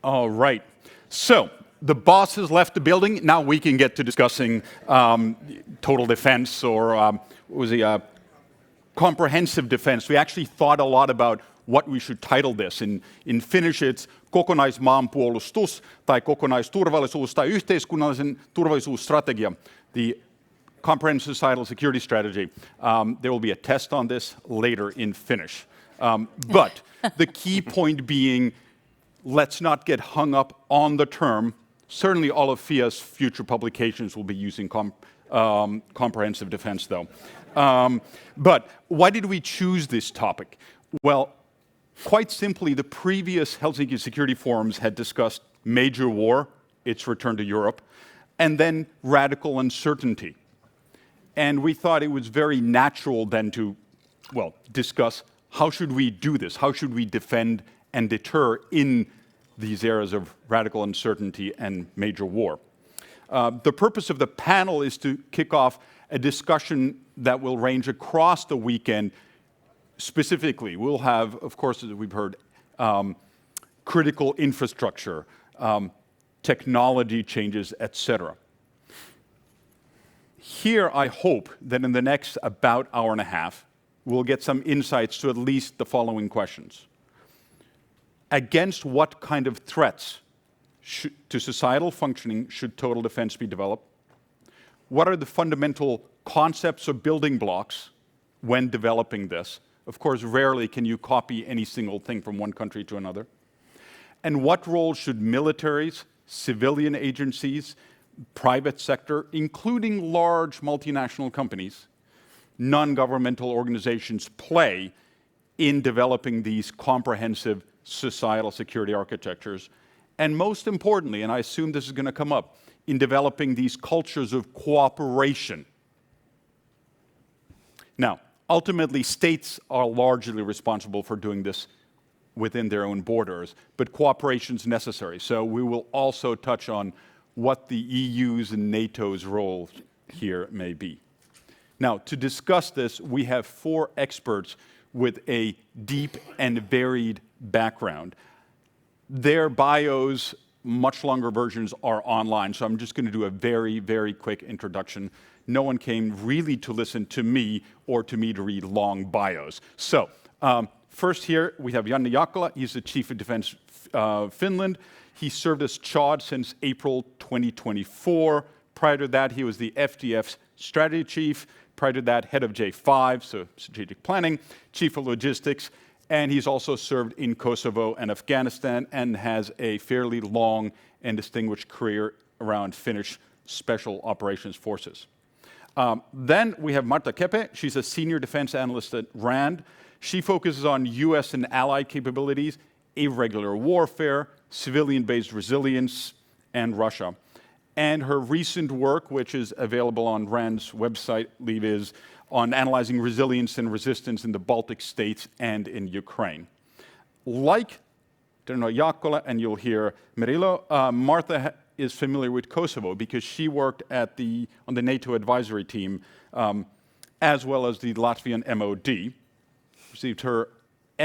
All right. So the boss has left the building. Now we can get to discussing total defense or comprehensive defense. We actually thought a lot about what we should title this. In Finnish, it's kokonaismaanpuolustus tai kokonaisturvallisuus tai yhteiskunnallisen turvallisuusstrategia, the comprehensive societal security strategy. There will be a test on this later in Finnish. But the key point being, let's not get hung up on the term. Certainly all of FIIA's future publications will be using comprehensive defense, though. But why did we choose this topic? Well, quite simply, the previous Helsinki Security Forums had discussed major war, its return to Europe, and then radical uncertainty. And we thought it was very natural then to, discuss how should we do this? How should we defend and deter in these eras of radical uncertainty and major war? The purpose of the panel is to kick off a discussion that will range across the weekend. Specifically, we'll have, of course, as we've heard, critical infrastructure, technology changes, etc. Here, I hope that in the next about hour and a half, we'll get some insights to at least the following questions. Against what kind of threats to societal functioning should total defense be developed? What are the fundamental concepts or building blocks when developing this? Of course, rarely can you copy any single thing from one country to another. And what role should militaries, civilian agencies, private sector, including large multinational companies, non-governmental organizations play in developing these comprehensive societal security architectures? And most importantly, and I assume this is going to come up, in developing these cultures of cooperation. Now, ultimately, states are largely responsible for doing this within their own borders, but cooperation is necessary. So we will also touch on what the EU's and NATO's role here may be. Now, to discuss this, we have 4 experts with a deep and varied background. Their bios, much longer versions, are online, so I'm just going to do a very, very quick introduction. No one came really to listen to me or to me to read long bios. So, first here, we have Janne Jaakkola. He's the Chief of Defense Finland. He served as CHOD since April 2024. Prior to that, he was the FDF's strategy chief. Prior to that, head of J5, so strategic planning, chief of logistics, and he's also served in Kosovo and Afghanistan and has a fairly long and distinguished career around Finnish Special Operations Forces. Then we have Marta Kepe. She's a senior defense analyst at RAND. She focuses on US and allied capabilities, irregular warfare, civilian-based resilience, and Russia. And her recent work, which is available on RAND's website, is on analyzing resilience and resistance in the Baltic states and in Ukraine. Like Jaakkola, and you'll hear Merilo, Marta is familiar with Kosovo because she worked on the NATO advisory team, as well as the Latvian MOD. Received her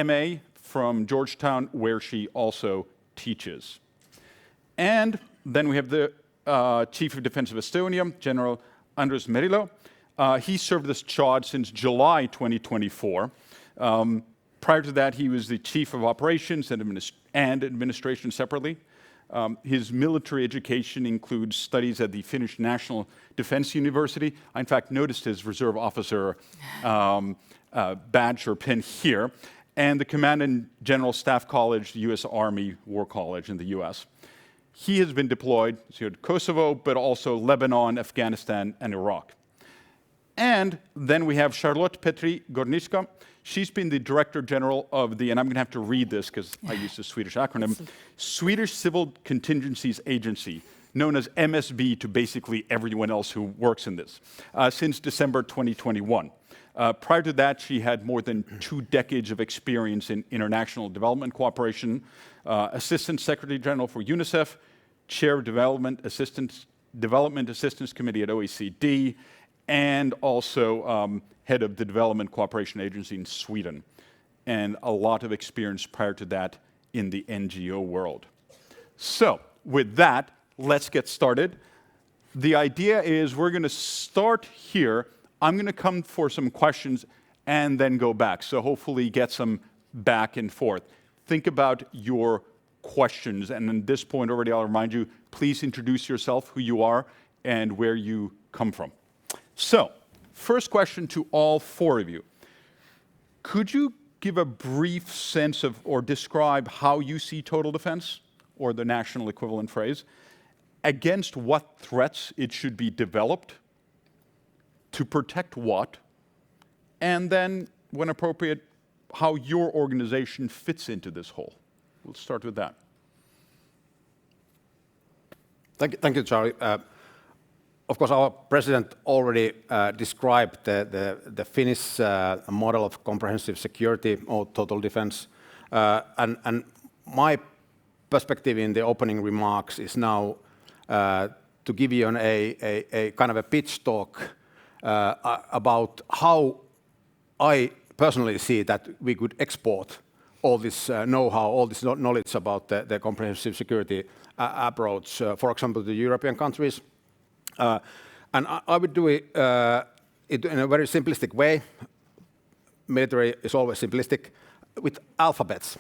MA from Georgetown, where she also teaches. And then we have the Chief of Defense of Estonia, General Andrus Merilo. He served as CHOD since July 2024. Prior to that, he was the Chief of Operations and Administration separately. His military education includes studies at the Finnish National Defense University. I, in fact, noticed his reserve officer badge or pin here, and the Command and General Staff College, the U.S. Army War College in the U.S. He has been deployed to Kosovo, but also Lebanon, Afghanistan, and Iraq. And then we have Charlotte Petri Gornitzka. She's been the Director General of the, and I'm going to have to read this because I use the Swedish acronym, Swedish Civil Contingencies Agency, known as MSB to basically everyone else who works in this, since December 2021. Prior to that, she had more than 2 decades of experience in international development cooperation, Assistant Secretary General for UNICEF, Chair of Development Assistance Committee at OECD, and also head of the Development Cooperation Agency in Sweden, and a lot of experience prior to that in the NGO world. So with that, let's get started. The idea is we're going to start here. I'm going to come for some questions and then go back. So hopefully get some back and forth. Think about your questions. And at this point already, I'll remind you, please introduce yourself, who you are, and where you come from. So, first question to all four of you. Could you give a brief sense of, or describe how you see total defense, or the national equivalent phrase, against what threats it should be developed, to protect what, and then, when appropriate, how your organization fits into this whole? We'll start with that. Thank you, Charlie. Of course, our president already described the Finnish model of comprehensive security or total defense. And my perspective in the opening remarks is now to give you a kind of a pitch talk about how I personally see that we could export all this know-how, all this knowledge about the comprehensive security approach, for example, to the European countries. And I would do it in a very simplistic way. Military is always simplistic, with alphabets.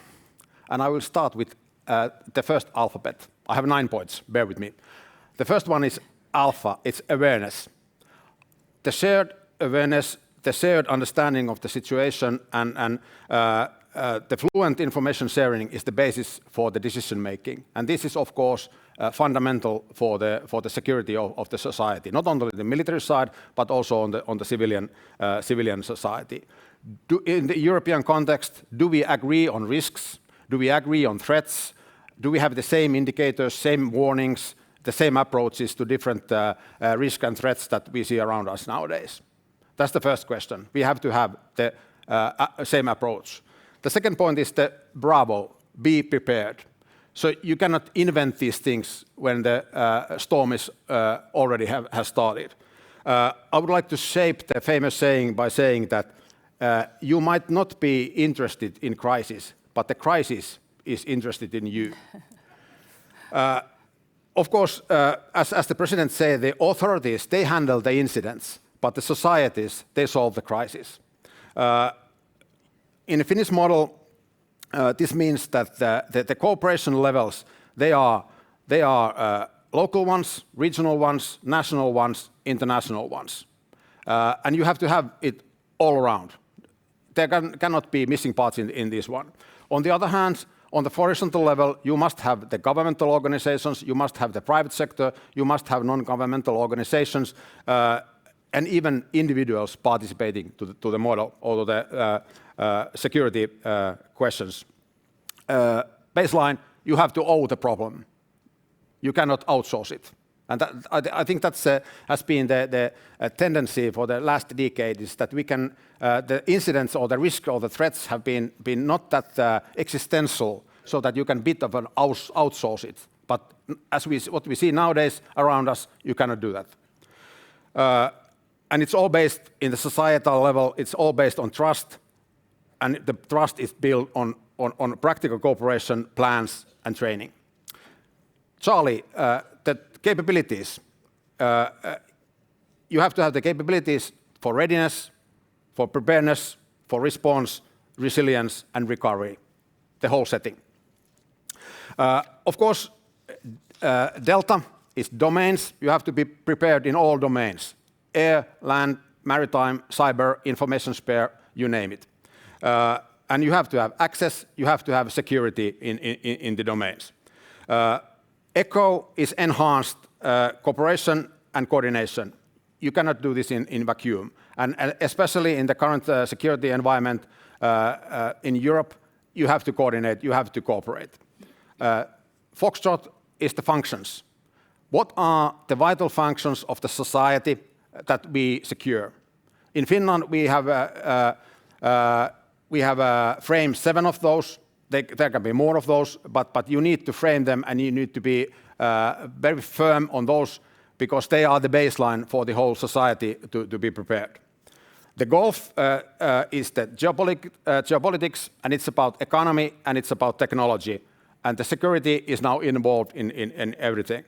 And I will start with the first alphabet. I have 9 points, bear with me. The first one is alpha, it's awareness. The shared awareness, the shared understanding of the situation, and the fluent information sharing is the basis for the decision making. And this is, of course, fundamental for the security of the society, not only the military side, but also on the civilian society. In the European context, do we agree on risks? Do we agree on threats? Do we have the same indicators, same warnings, the same approaches to different risks and threats that we see around us nowadays? That's the first question. We have to have the same approach. The second point is the bravo, be prepared. So you cannot invent these things when the storm is already has started. I would like to shape the famous saying by saying that you might not be interested in crisis, but the crisis is interested in you. Of course, as the president said, the authorities, they handle the incidents, but the societies, they solve the crisis. In the Finnish model, this means that the cooperation levels, they are local ones, regional ones, national ones, international ones. And you have to have it all around. There cannot be missing parts in this one. On the other hand, on the horizontal level, you must have the governmental organizations, you must have the private sector, you must have non-governmental organizations, and even individuals participating to the model or the security questions. Baseline, you have to own the problem. You cannot outsource it. And I think that has been the tendency for the last decade, is that we can, the incidents or the risk or the threats have been not that existential, so that you can bit of an outsource it. But what we see nowadays around us, you cannot do that. And it's all based in the societal level, it's all based on trust, and the trust is built on practical cooperation, plans, and training. Charly, the capabilities. You have to have the capabilities for readiness, for preparedness, for response, resilience, and recovery, the whole setting. Of course, Delta is domains. You have to be prepared in all domains. Air, land, maritime, cyber, information spare, you name it. And you have to have access, you have to have security in the domains. ECHO is enhanced cooperation and coordination. You cannot do this in vacuum. And especially in the current security environment in Europe, you have to coordinate, you have to cooperate. Foxtrot is the functions. What are the vital functions of the society that we secure? In Finland, we have framed 7 of those. There can be more of those, but you need to frame them and you need to be very firm on those, because they are the baseline for the whole society to be prepared. The Gulf is the geopolitics, and it's about economy, and it's about technology. and the security is now involved in everything.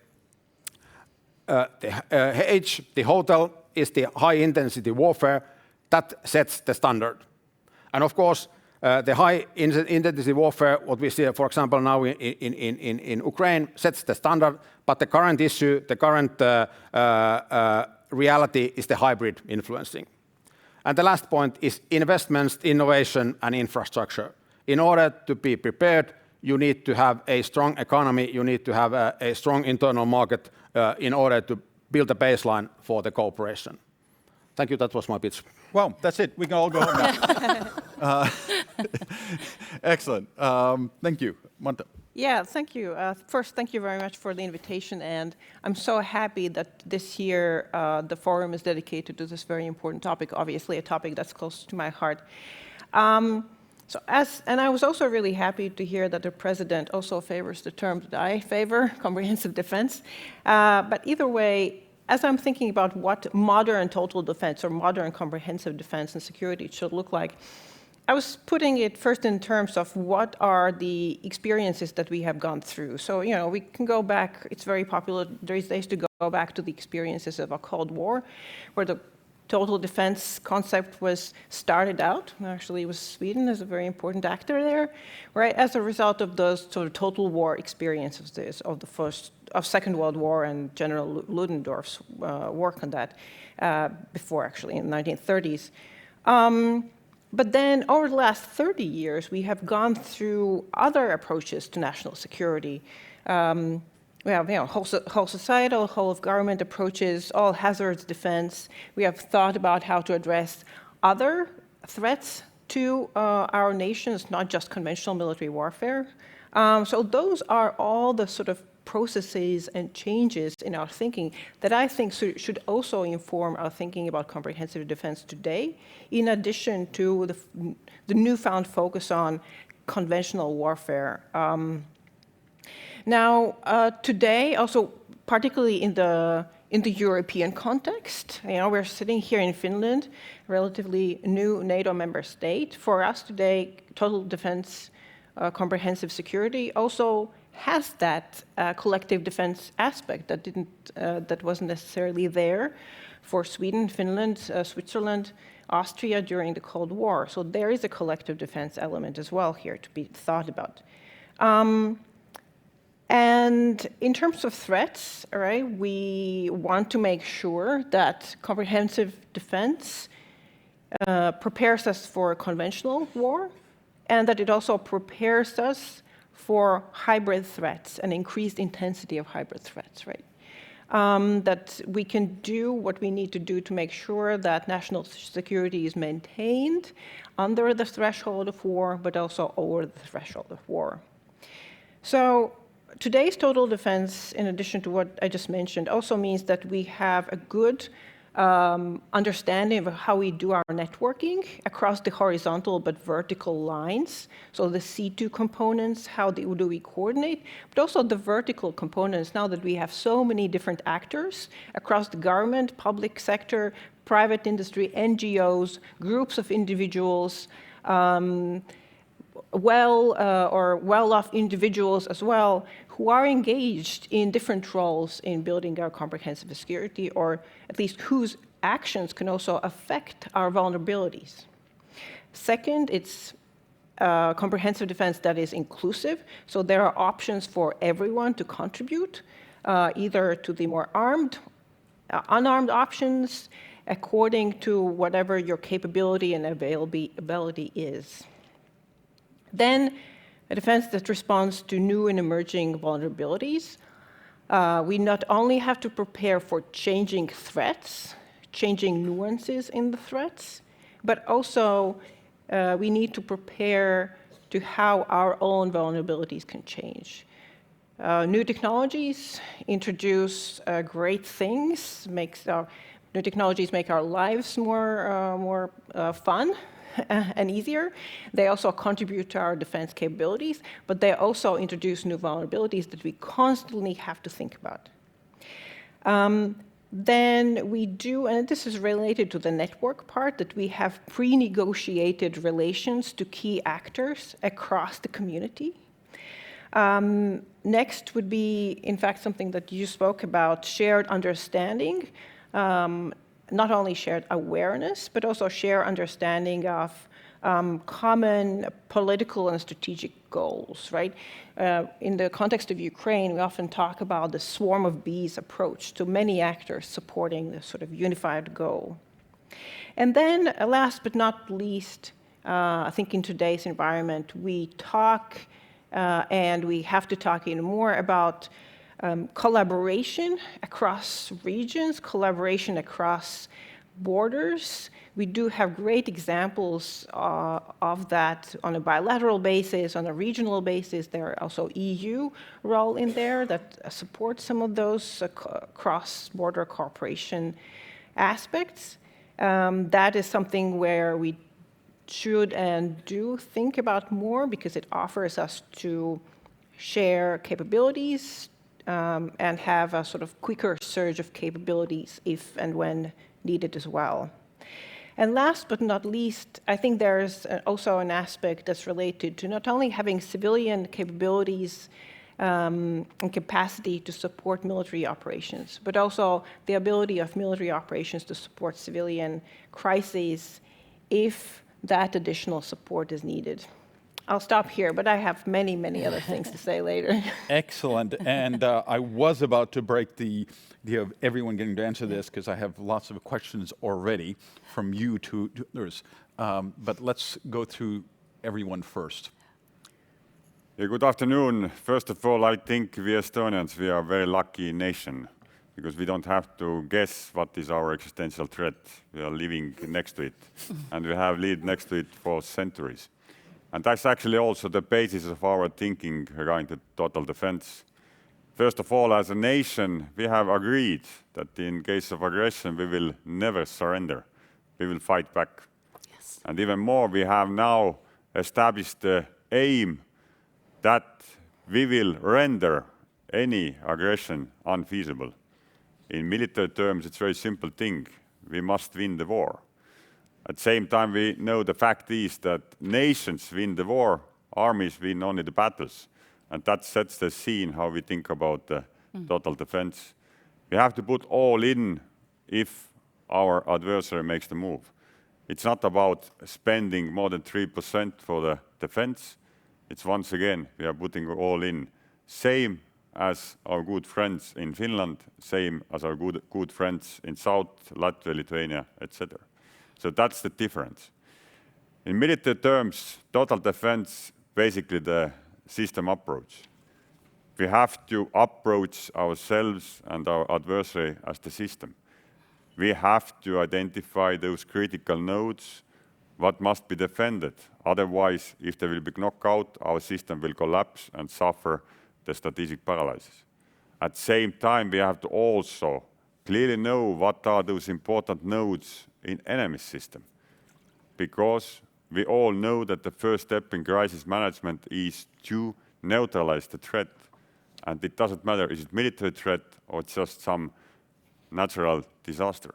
The hotel is the high-intensity warfare that sets the standard. And of course, the high-intensity warfare, what we see, for example, now in Ukraine, sets the standard, but the current issue, the current reality is the hybrid influencing. And the last point is investments, innovation, and infrastructure. In order to be prepared, you need to have a strong economy, you need to have a strong internal market in order to build a baseline for the cooperation. Thank you, that was my pitch. Well, that's it. We can all go home now. Excellent. Thank you. Marta. Yeah, thank you. First, thank you very much for the invitation, and I'm so happy that this year the forum is dedicated to this very important topic, obviously a topic that's close to my heart. And I was also really happy to hear that the president also favors the term that I favor, comprehensive defense. But either way, as I'm thinking about what modern total defense or modern comprehensive defense and security should look like, I was putting it first in terms of what are the experiences that we have gone through. So, you know, we can go back, it's very popular these days to go back to the experiences of a Cold War, where the total defense concept was started out. Actually, it was Sweden as a very important actor there, right? As a result of those sort of total war experiences of Second World War and General Ludendorff's work on that before, actually, in the 1930s. But then over the last 30 years, we have gone through other approaches to national security. We have whole societal, whole of government approaches, all hazards defense. We have thought about how to address other threats to our nations, not just conventional military warfare. So those are all the sort of processes and changes in our thinking that I think should also inform our thinking about comprehensive defense today, in addition to the newfound focus on conventional warfare. Now, today, also particularly in the European context, you know, we're sitting here in Finland, relatively new NATO member state. For us today, total defense, comprehensive security also has that collective defense aspect that wasn't necessarily there for Sweden, Finland, Switzerland, Austria during the Cold War. So there is a collective defense element as well here to be thought about. And in terms of threats, all right, we want to make sure that comprehensive defense prepares us for conventional war, and that it also prepares us for hybrid threats and increased intensity of hybrid threats, right? That we can do what we need to do to make sure that national security is maintained under the threshold of war, but also over the threshold of war. So today's total defense, in addition to what I just mentioned, also means that we have a good understanding of how we do our networking across the horizontal but vertical lines. So the C2 components, how do we coordinate, but also the vertical components, now that we have so many different actors across the government, public sector, private industry, NGOs, groups of individuals, well-off individuals as well, who are engaged in different roles in building our comprehensive security, or at least whose actions can also affect our vulnerabilities. Second, it's comprehensive defense that is inclusive, so there are options for everyone to contribute, either to the more armed, unarmed options, according to whatever your capability and availability is. Then, a defense that responds to new and emerging vulnerabilities. We not only have to prepare for changing threats, changing nuances in the threats, but also we need to prepare to how our own vulnerabilities can change. New technologies introduce great things, new technologies make our lives more fun and easier. They also contribute to our defense capabilities, but they also introduce new vulnerabilities that we constantly have to think about. Then we do, and this is related to the network part, that we have pre-negotiated relations to key actors across the community. Next would be, in fact, something that you spoke about, shared understanding. Not only shared awareness, but also shared understanding of common political and strategic goals, right? In the context of Ukraine, we often talk about the swarm of bees approach to many actors supporting the sort of unified goal. And then last but not least, I think in today's environment, we talk and we have to talk even more about collaboration across regions, collaboration across borders. We do have great examples of that on a bilateral basis, on a regional basis. There are also EU role in there that supports some of those cross-border cooperation aspects. That is something where we should and do think about more because it offers us to share capabilities and have a sort of quicker surge of capabilities if and when needed as well. And last but not least, I think there's also an aspect that's related to not only having civilian capabilities and capacity to support military operations, but also the ability of military operations to support civilian crises if that additional support is needed. I'll stop here, but I have many, many other things to say later. Excellent. And I was about to break the idea of everyone getting to answer this because I have lots of questions already from you to others. But let's go through everyone first. Yeah, good afternoon. First of all, I think we Estonians, we are a very lucky nation because we don't have to guess what is our existential threat. We are living next to it, and we have lived next to it for centuries. And that's actually also the basis of our thinking regarding the total defense. First of all, as a nation, we have agreed that in case of aggression, we will never surrender. We will fight back. Yes. And even more, we have now established the aim that we will render any aggression unfeasible. In military terms, it's a very simple thing. We must win the war. At the same time, we know the fact is that nations win the war, armies win only the battles. And that sets the scene how we think about the total defense. We have to put all in if our adversary makes the move. It's not about spending more than 3% for the defense. It's once again, we are putting all in. Same as our good friends in Finland, same as our good friends in South, Latvia, Lithuania, etc. So that's the difference. In military terms, total defense, basically the system approach. We have to approach ourselves and our adversary as the system. We have to identify those critical nodes, what must be defended. Otherwise, if there will be knockout, our system will collapse and suffer the strategic paralysis. At the same time, we have to also clearly know what are those important nodes in enemy system. Because we all know that the first step in crisis management is to neutralize the threat. And it doesn't matter, is it military threat or just some natural disaster.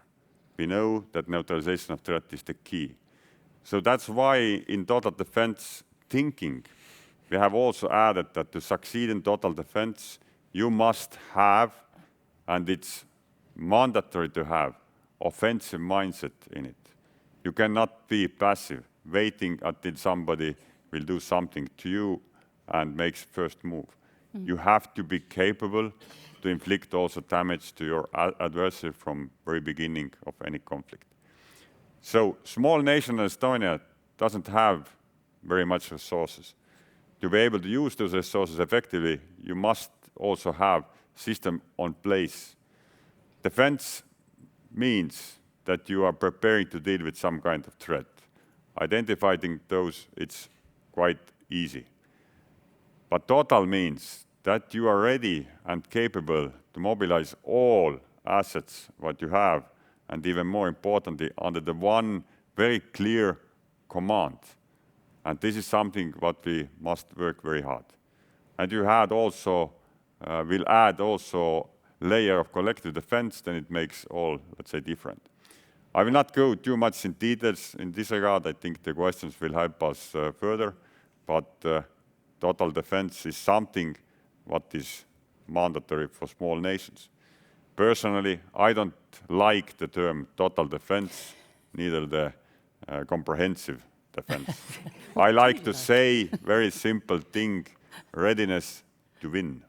We know that neutralization of threat is the key. So that's why in total defense thinking, we have also added that to succeed in total defense, you must have, and it's mandatory to have, offensive mindset in it. You cannot be passive, waiting until somebody will do something to you and makes first move. You have to be capable to inflict also damage to your adversary from very beginning of any conflict. So small nation Estonia doesn't have very much resources. To be able to use those resources effectively, you must also have system on place. Defense means that you are preparing to deal with some kind of threat. Identifying those, it's quite easy. But total means that you are ready and capable to mobilize all assets what you have, and even more importantly, under the one very clear command. And this is something what we must work very hard. And you had also, will add also layer of collective defense, then it makes all, let's say, different. I will not go too much in details in this regard. I think the questions will help us further. But total defense is something what is mandatory for small nations. Personally, I don't like the term total defense, neither the comprehensive defense. I like to say very simple thing, readiness to win.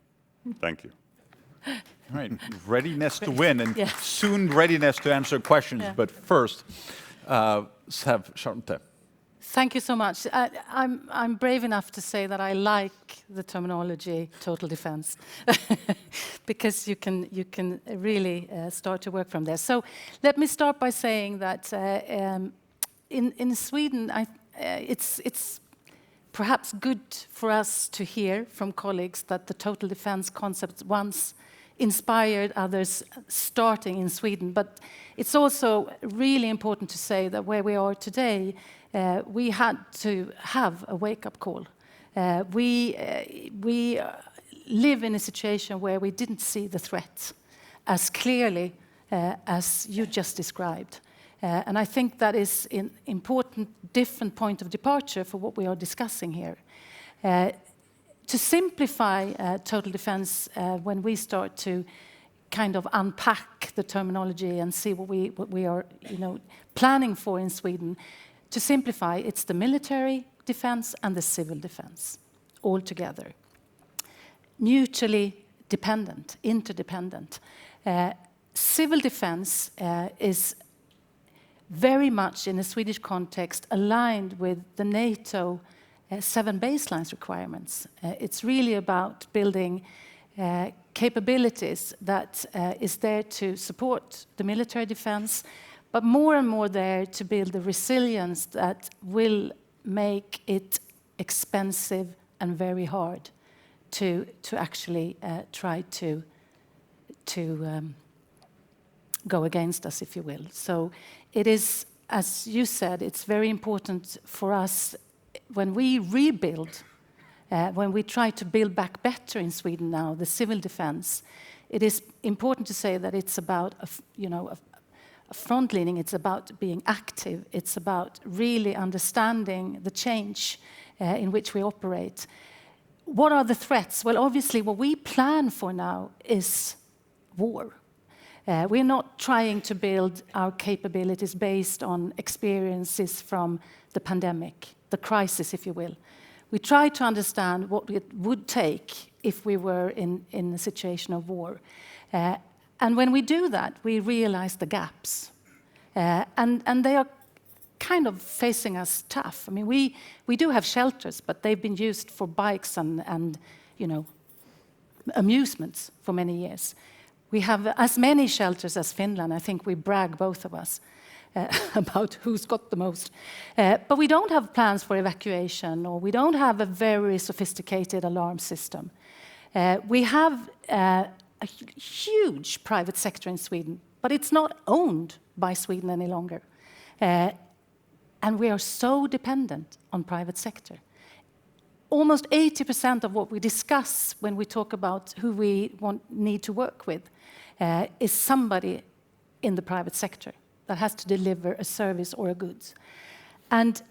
Thank you. All right, readiness to win, and Yeah. soon readiness to answer questions. Yeah. But first, let's have Charly. Thank you so much. I'm brave enough to say that I like the terminology total defense because you can really start to work from there. So let me start by saying that in Sweden, it's perhaps good for us to hear from colleagues that the total defense concept once inspired others starting in Sweden. But it's also really important to say that where we are today, we had to have a wake-up call. We live in a situation where we didn't see the threat as clearly as you just described. And I think that is an important, different point of departure for what we are discussing here. To simplify total defense, when we start to kind of unpack the terminology and see what we are, planning for in Sweden, to simplify, it's the military defense and the civil defense all together. Mutually dependent, interdependent. Civil defense is very much in a Swedish context aligned with the NATO 7 baselines requirements. It's really about building capabilities that is there to support the military defense, but more and more there to build the resilience that will make it expensive and very hard to actually try to go against us, if you will. So it is, as you said, it's very important for us when we rebuild, when we try to build back better in Sweden now, the civil defense. It is important to say that it's about a front leaning, it's about being active, it's about really understanding the change in which we operate. What are the threats? Well, obviously what we plan for now is war. We're not trying to build our capabilities based on experiences from the pandemic, the crisis, if you will. We try to understand what it would take if we were in a situation of war. And when we do that, we realize the gaps. And they are kind of facing us tough. I mean, we do have shelters, but they've been used for bikes and amusements for many years. We have as many shelters as Finland. I think we brag, both of us, about who's got the most. But we don't have plans for evacuation, or we don't have a very sophisticated alarm system. We have a huge private sector in Sweden, but it's not owned by Sweden any longer. And we are so dependent on private sector. Almost 80% of what we discuss when we talk about who we need to work with is somebody in the private sector that has to deliver a service or a goods. And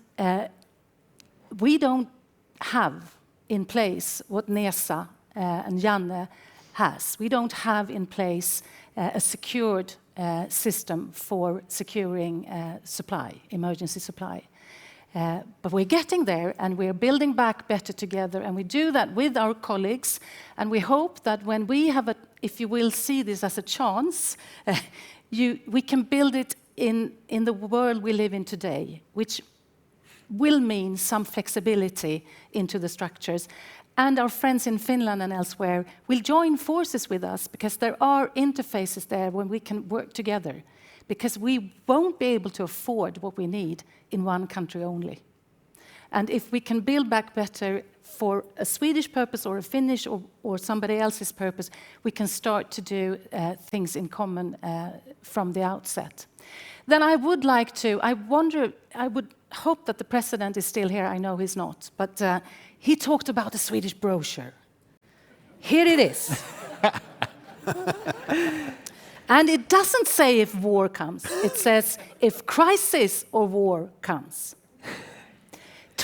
we don't have in place what NESA and Janne has. We don't have in place a secured system for securing supply, emergency supply. But we're getting there, and we're building back better together, and we do that with our colleagues, and we hope that when we have if you will see this as a chance, we can build it in the world we live in today, which will mean some flexibility into the structures. And our friends in Finland and elsewhere will join forces with us, because there are interfaces there when we can work together, because we won't be able to afford what we need in one country only. And if we can build back better for a Swedish purpose or a Finnish or somebody else's purpose, we can start to do things in common from the outset. Then I would hope that the president is still here. I know he's not, but he talked about a Swedish brochure. Here it is. And it doesn't say if war comes. It says if crisis or war comes.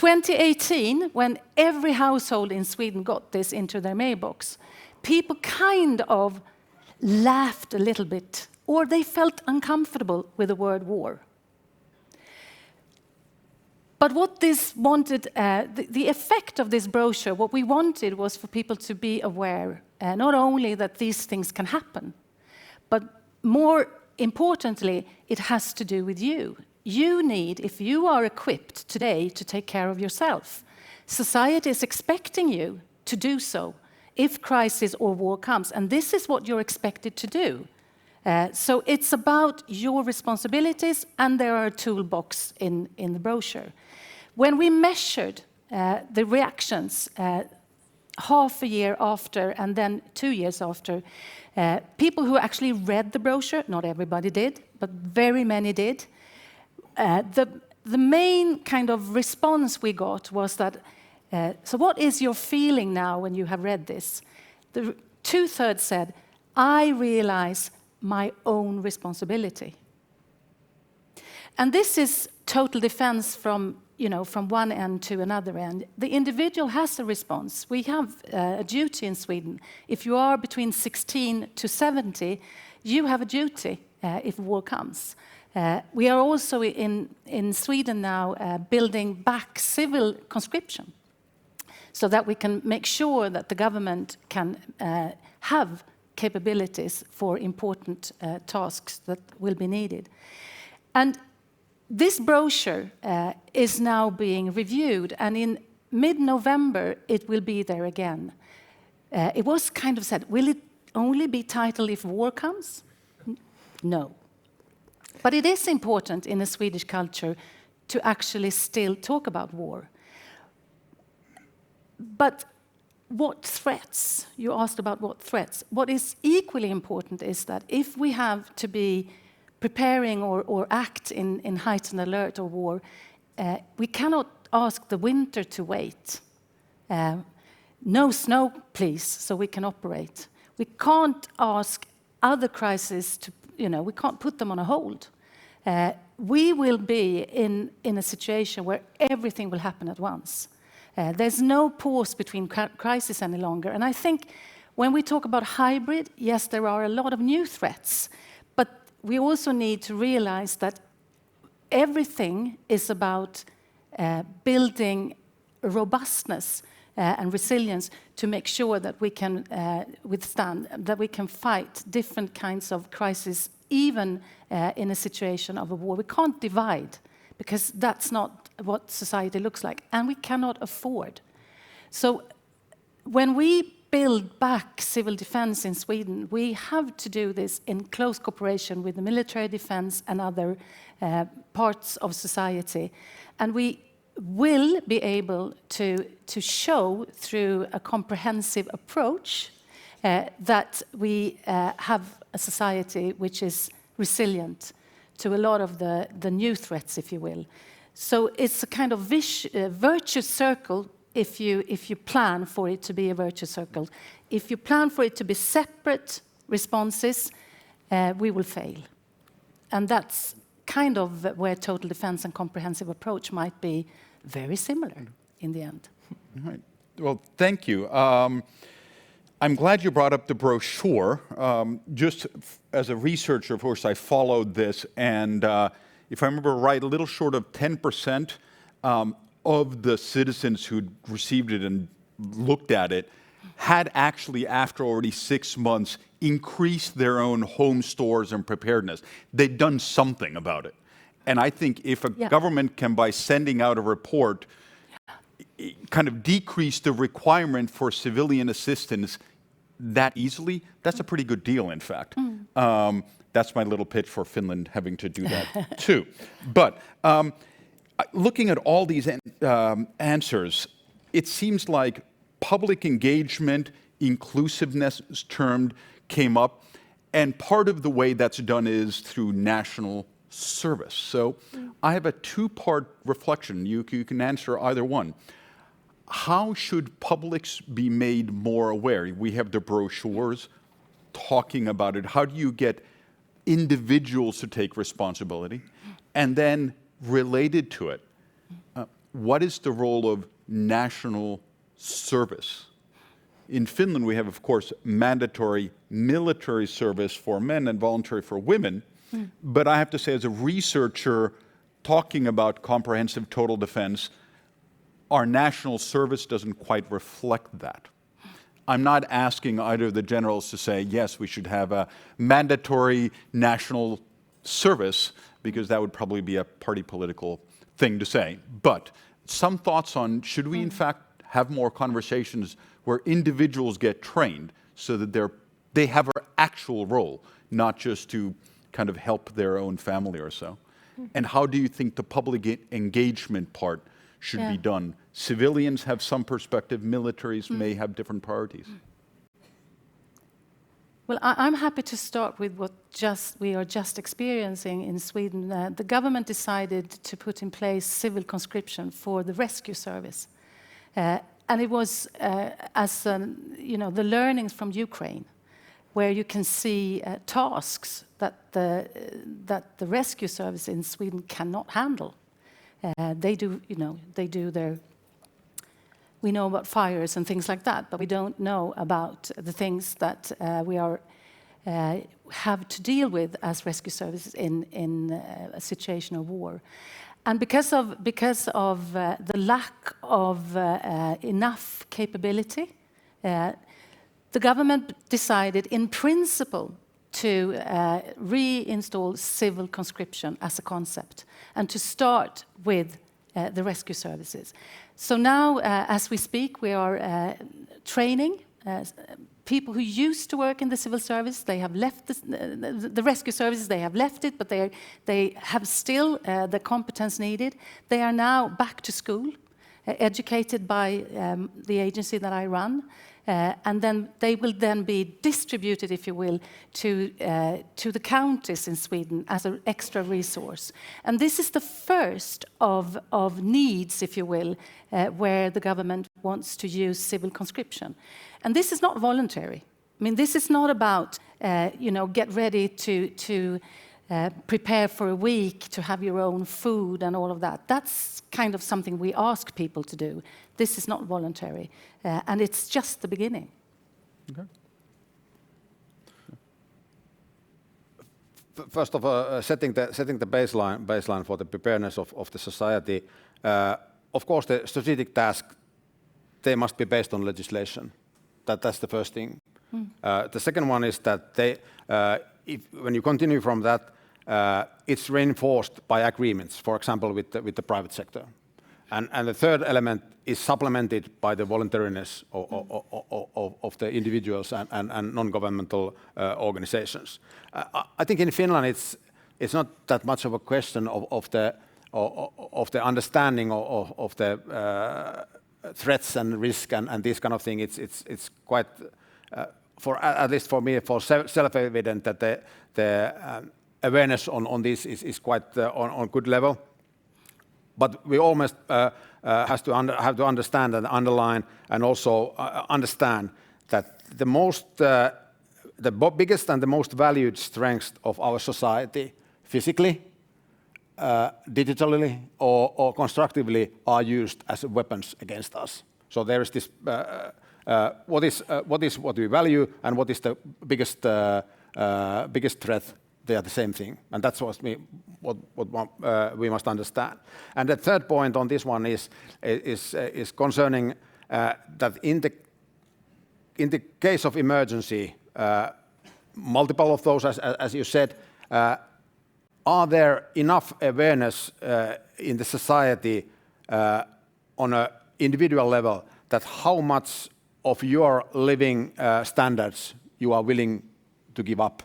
2018, when every household in Sweden got this into their mailbox, people kind of laughed a little bit, or they felt uncomfortable with the word war. But what this wanted, the effect of this brochure, what we wanted was for people to be aware, not only that these things can happen, but more importantly, it has to do with you. You need, if you are equipped today to take care of yourself, society is expecting you to do so if crisis or war comes, and this is what you're expected to do. So it's about your responsibilities, and there are a toolbox in the brochure. When we measured the reactions half a year after and then 2 years after, people who actually read the brochure, not everybody did, but very many did, the main kind of response we got was that, so what is your feeling now when you have read this? The 2/3 said, I realize my own responsibility. And this is total defense from one end to another end. The individual has a response. We have a duty in Sweden. If you are between 16 to 70, you have a duty if war comes. We are also in Sweden now building back civil conscription so that we can make sure that the government can have capabilities for important tasks that will be needed. And this brochure is now being reviewed, and in mid-November it will be there again. It was kind of said, will it only be titled if war comes? No. But it is important in the Swedish culture to actually still talk about war. But what threats? You asked about what threats. What is equally important is that if we have to be preparing or act in heightened alert or war, we cannot ask the winter to wait. No snow, please, so we can operate. We can't ask other crises to, we can't put them on a hold. We will be in a situation where everything will happen at once. There's no pause between crises any longer. And I think when we talk about hybrid, yes, there are a lot of new threats, but we also need to realize that everything is about building robustness and resilience to make sure that we can withstand, that we can fight different kinds of crises, even in a situation of a war. We can't divide, because that's not what society looks like, and we cannot afford. So when we build back civil defense in Sweden, we have to do this in close cooperation with the military defense and other parts of society. And we will be able to show through a comprehensive approach that we have a society which is resilient to a lot of the new threats, if you will. So it's a kind of virtuous circle if you plan for it to be a virtuous circle. If you plan for it to be separate responses, we will fail. And that's kind of where total defense and comprehensive approach might be very similar in the end. All right. Well, thank you. I'm glad you brought up the brochure. Just as a researcher, of course, I followed this, and if I remember right, a little short of 10% of the citizens who received it and looked at it had actually, after already 6 months, increased their own home stores and preparedness. They'd done something about it. And I think if a government can, by sending out a report, kind of decrease the requirement for civilian assistance that easily, that's a pretty good deal, in fact. That's my little pitch for Finland having to do that too. But looking at all these answers, it seems like public engagement, inclusiveness termed, came up, and part of the way that's done is through national service. So I have a two-part reflection. You can answer either one. How should publics be made more aware? We have the brochures talking about it. How do you get individuals to take responsibility? And then related to it, what is the role of national service? In Finland, we have, of course, mandatory military service for men and voluntary for women. But I have to say, as a researcher talking about comprehensive total defense, our national service doesn't quite reflect that. I'm not asking either of the generals to say, yes, we should have a mandatory national service, because that would probably be a party political thing to say. But some thoughts on, should we in fact have more conversations where individuals get trained so that they have an actual role, not just to kind of help their own family or so? And how do you think the public engagement part should be done? Civilians have some perspective, militaries may have different priorities. Well, I'm happy to start with what we are just experiencing in Sweden. The government decided to put in place civil conscription for the rescue service. And it was, the learnings from Ukraine, where you can see tasks that the rescue service in Sweden cannot handle. They do their. We know about fires and things like that, but we don't know about the things that we have to deal with as rescue services in a situation of war. And because of the lack of enough capability, the government decided in principle to reinstall civil conscription as a concept and to start with the rescue services. So now, as we speak, we are training people who used to work in the civil service. They have left the rescue services, they have left it, but they have still the competence needed. They are now back to school, educated by the agency that I run. And then they will then be distributed, if you will, to the counties in Sweden as an extra resource. And this is the first of needs, if you will, where the government wants to use civil conscription. And this is not voluntary. I mean, this is not about, get ready to prepare for a week to have your own food and all of that. That's kind of something we ask people to do. This is not voluntary, and it's just the beginning. Okay. First of all, setting the baseline for the preparedness of the society. Of course, the strategic task, they must be based on legislation. That's the first thing. The second one is that when you continue from that, it's reinforced by agreements, for example, with the private sector. And the third element is supplemented by the voluntariness of the individuals and non-governmental organizations. I think in Finland it's not that much of a question of the understanding of the threats and risk and this kind of thing. It's quite, at least for me, self-evident that the awareness on this is quite on good level. But we almost have to understand and underline and also understand that the biggest and the most valued strengths of our society, physically, digitally, or constructively, are used as weapons against us. So there is this: what we value and what is the biggest threat. They are the same thing, and that's what we must understand. And the third point on this one is concerning that in the case of emergency, multiple of those, as you said, are there enough awareness in the society on an individual level that how much of your living standards you are willing to give up?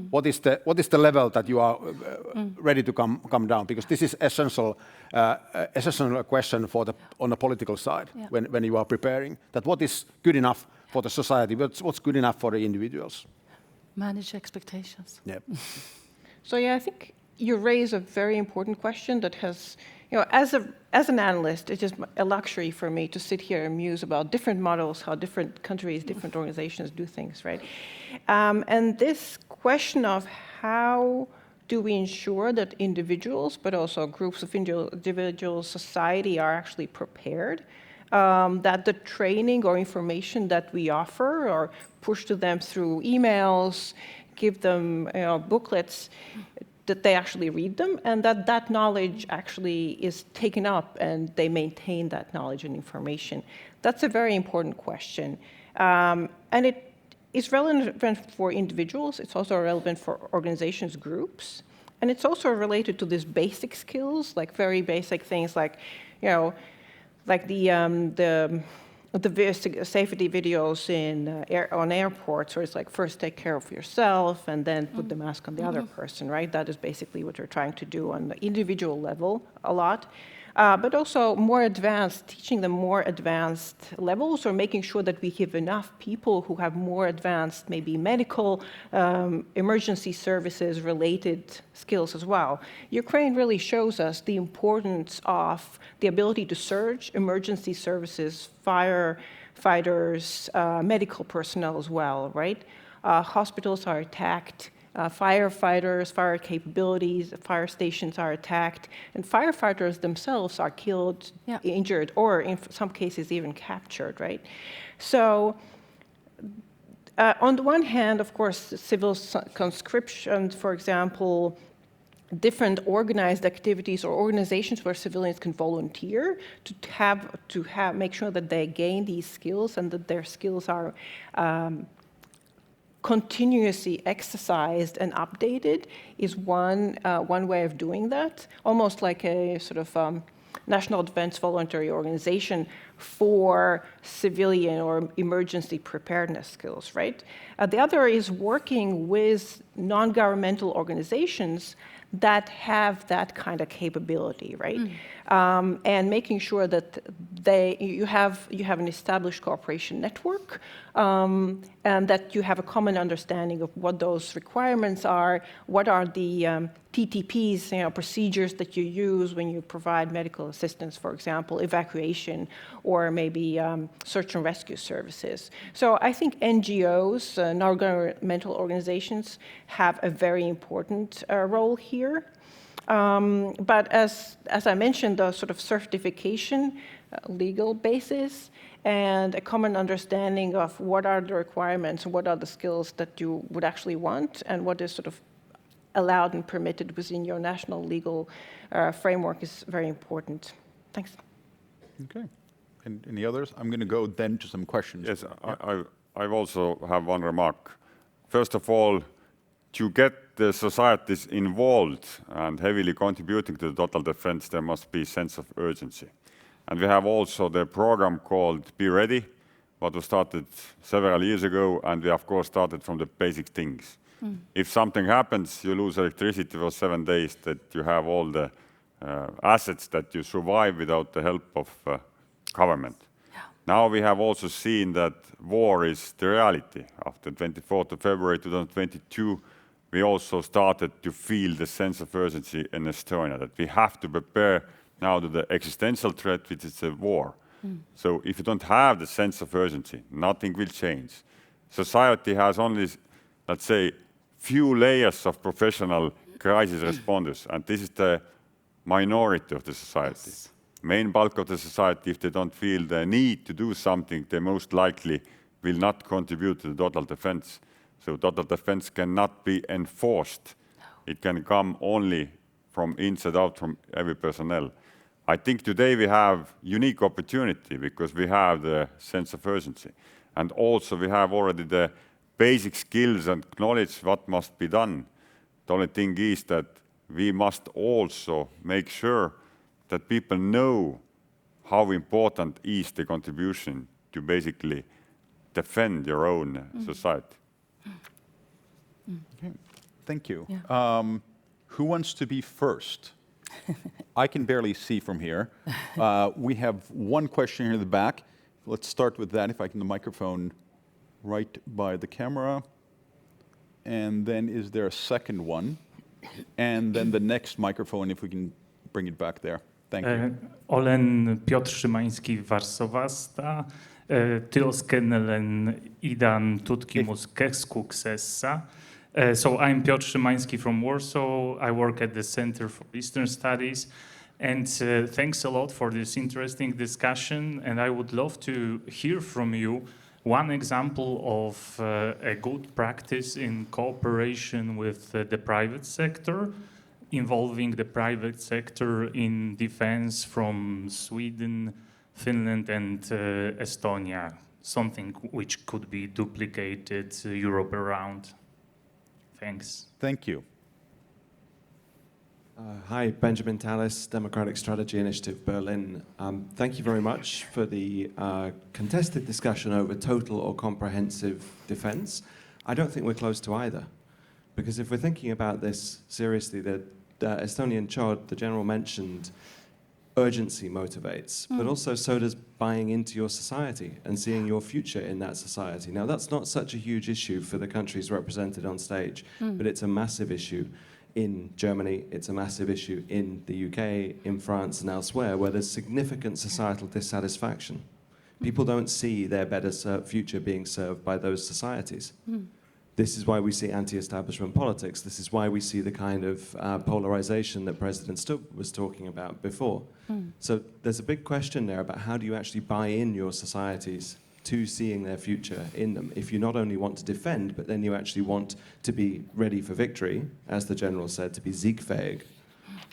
What is the level that you are ready to come down? Because this is essential question on the political side when you are preparing. That what is good enough for the society? What's good enough for the individuals? Manage expectations. Yeah. So I think you raise a very important question that has, as an analyst, it's just a luxury for me to sit here and muse about different models, how different countries, different organizations do things, right? And this question of how do we ensure that individuals, but also groups of individuals, society are actually prepared? That the training or information that we offer or push to them through emails, give them booklets, that they actually read them, and that knowledge actually is taken up and they maintain that knowledge and information. That's a very important question. And it is relevant for individuals, it's also relevant for organizations, groups, and it's also related to these basic skills, like very basic things like, like the safety videos on airports, where it's like first take care of yourself and then put the mask on the other person, right? That is basically what we're trying to do on the individual level a lot. But also more advanced, teaching them more advanced levels, or making sure that we have enough people who have more advanced, maybe medical, emergency services related skills as well. Ukraine really shows us the importance of the ability to surge, emergency services, firefighters, medical personnel as well, right? Hospitals are attacked. Firefighters, fire capabilities, fire stations are attacked, and firefighters themselves are killed, injured, or in some cases even captured, right? So on the one hand, of course, civil conscription, for example, different organized activities or organizations where civilians can volunteer to make sure that they gain these skills and that their skills are continuously exercised and updated is one way of doing that, almost like a sort of national defense voluntary organization for civilian or emergency preparedness skills, right? The other is working with non-governmental organizations that have that kind of capability, right? And making sure that you have an established cooperation network, and that you have a common understanding of what those requirements are, what are the TTPs, procedures that you use when you provide medical assistance, for example, evacuation, or maybe search and rescue services. So I think NGOs, non-governmental organizations, have a very important role here. But as I mentioned, the sort of certification, legal basis, and a common understanding of what are the requirements, what are the skills that you would actually want, and what is sort of allowed and permitted within your national legal framework is very important. Thanks. Okay. And any others? I'm going to go then to some questions. Yes, I also have one remark. First of all, to get the societies involved and heavily contributing to the total defense, there must be a sense of urgency. And we have also the program called Be Ready, what was started several years ago, and we of course started from the basic things. If something happens, you lose electricity for 7 days, that you have all the assets that you survive without the help of government. Now we have also seen that war is the reality. After 24th of February 2022, we also started to feel the sense of urgency in Estonia, that we have to prepare now to the existential threat, which is a war. So if you don't have the sense of urgency, nothing will change. Society has only, let's say, few layers of professional crisis responders, and this is the minority of the society. Yes. Main bulk of the society, if they don't feel the need to do something, they most likely will not contribute to the total defense. So total defense cannot be enforced. No. It can come only from inside out, from every personnel. I think today we have unique opportunity because we have the sense of urgency. And also we have already the basic skills and knowledge what must be done. The only thing is that we must also make sure that people know how important is the contribution to basically defend your own society. Okay. Thank you. Yeah. Who wants to be first? I can barely see from here. We have one question here in the back. Let's start with that, if I can, the microphone right by the camera. And then is there a second one? And then the next microphone, if we can bring it back there. Thank you. Olen Piotr Szymański, Varsovasta. Työskennellen idän tutkimuskeskuksessa. So I'm Piotr Szymański from Warsaw. I work at the Center for Eastern Studies. And thanks a lot for this interesting discussion. And I would love to hear from you one example of a good practice in cooperation with the private sector, involving the private sector in defense from Sweden, Finland, and Estonia, something which could be duplicated Europe around. Thanks. Thank you. Hi, Benjamin Tallis, Democratic Strategy Initiative, Berlin. Thank you very much for the contested discussion over total or comprehensive defense. I don't think we're close to either, because if we're thinking about this seriously, the Estonian Chod, the general mentioned, urgency motivates, but also so does buying into your society and seeing your future in that society. Now, that's not such a huge issue for the countries represented on stage, but it's a massive issue in Germany, it's a massive issue in the UK, in France and elsewhere, where there's significant societal dissatisfaction. People don't see their better future being served by those societies. This is why we see anti-establishment politics. This is why we see the kind of polarization that President Stubb was talking about before. So there's a big question there about how do you actually buy in your societies to seeing their future in them. If you not only want to defend, but then you actually want to be ready for victory, as the general said, to be siegfähig,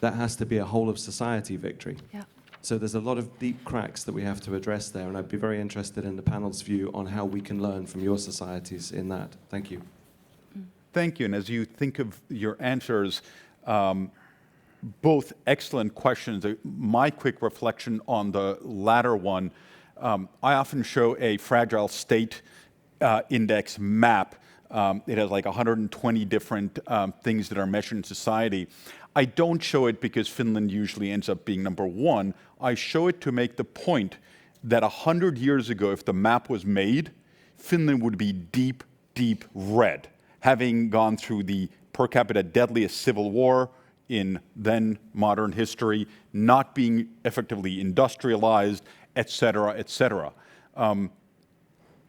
that has to be a whole of society victory. Yeah. So there's a lot of deep cracks that we have to address there, and I'd be very interested in the panel's view on how we can learn from your societies in that. Thank you. Thank you. And as you think of your answers, both excellent questions. My quick reflection on the latter one, I often show a fragile state index map. It has like 120 different things that are measured in society. I don't show it because Finland usually ends up being number one. I show it to make the point that 100 years ago, if the map was made, Finland would be deep, deep red, having gone through the per capita deadliest civil war in then modern history, not being effectively industrialized, et cetera, et cetera.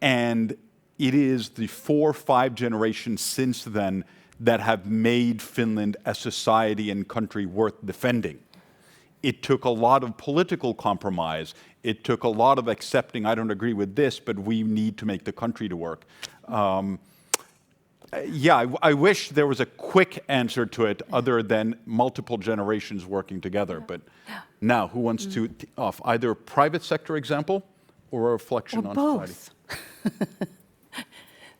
And it is the 4 or 5 generations since then that have made Finland a society and country worth defending. It took a lot of political compromise. It took a lot of accepting, I don't agree with this, but we need to make the country to work. I wish there was a quick answer to it other than multiple generations working together. But now, who wants to off either a private sector example or a reflection or on both. society?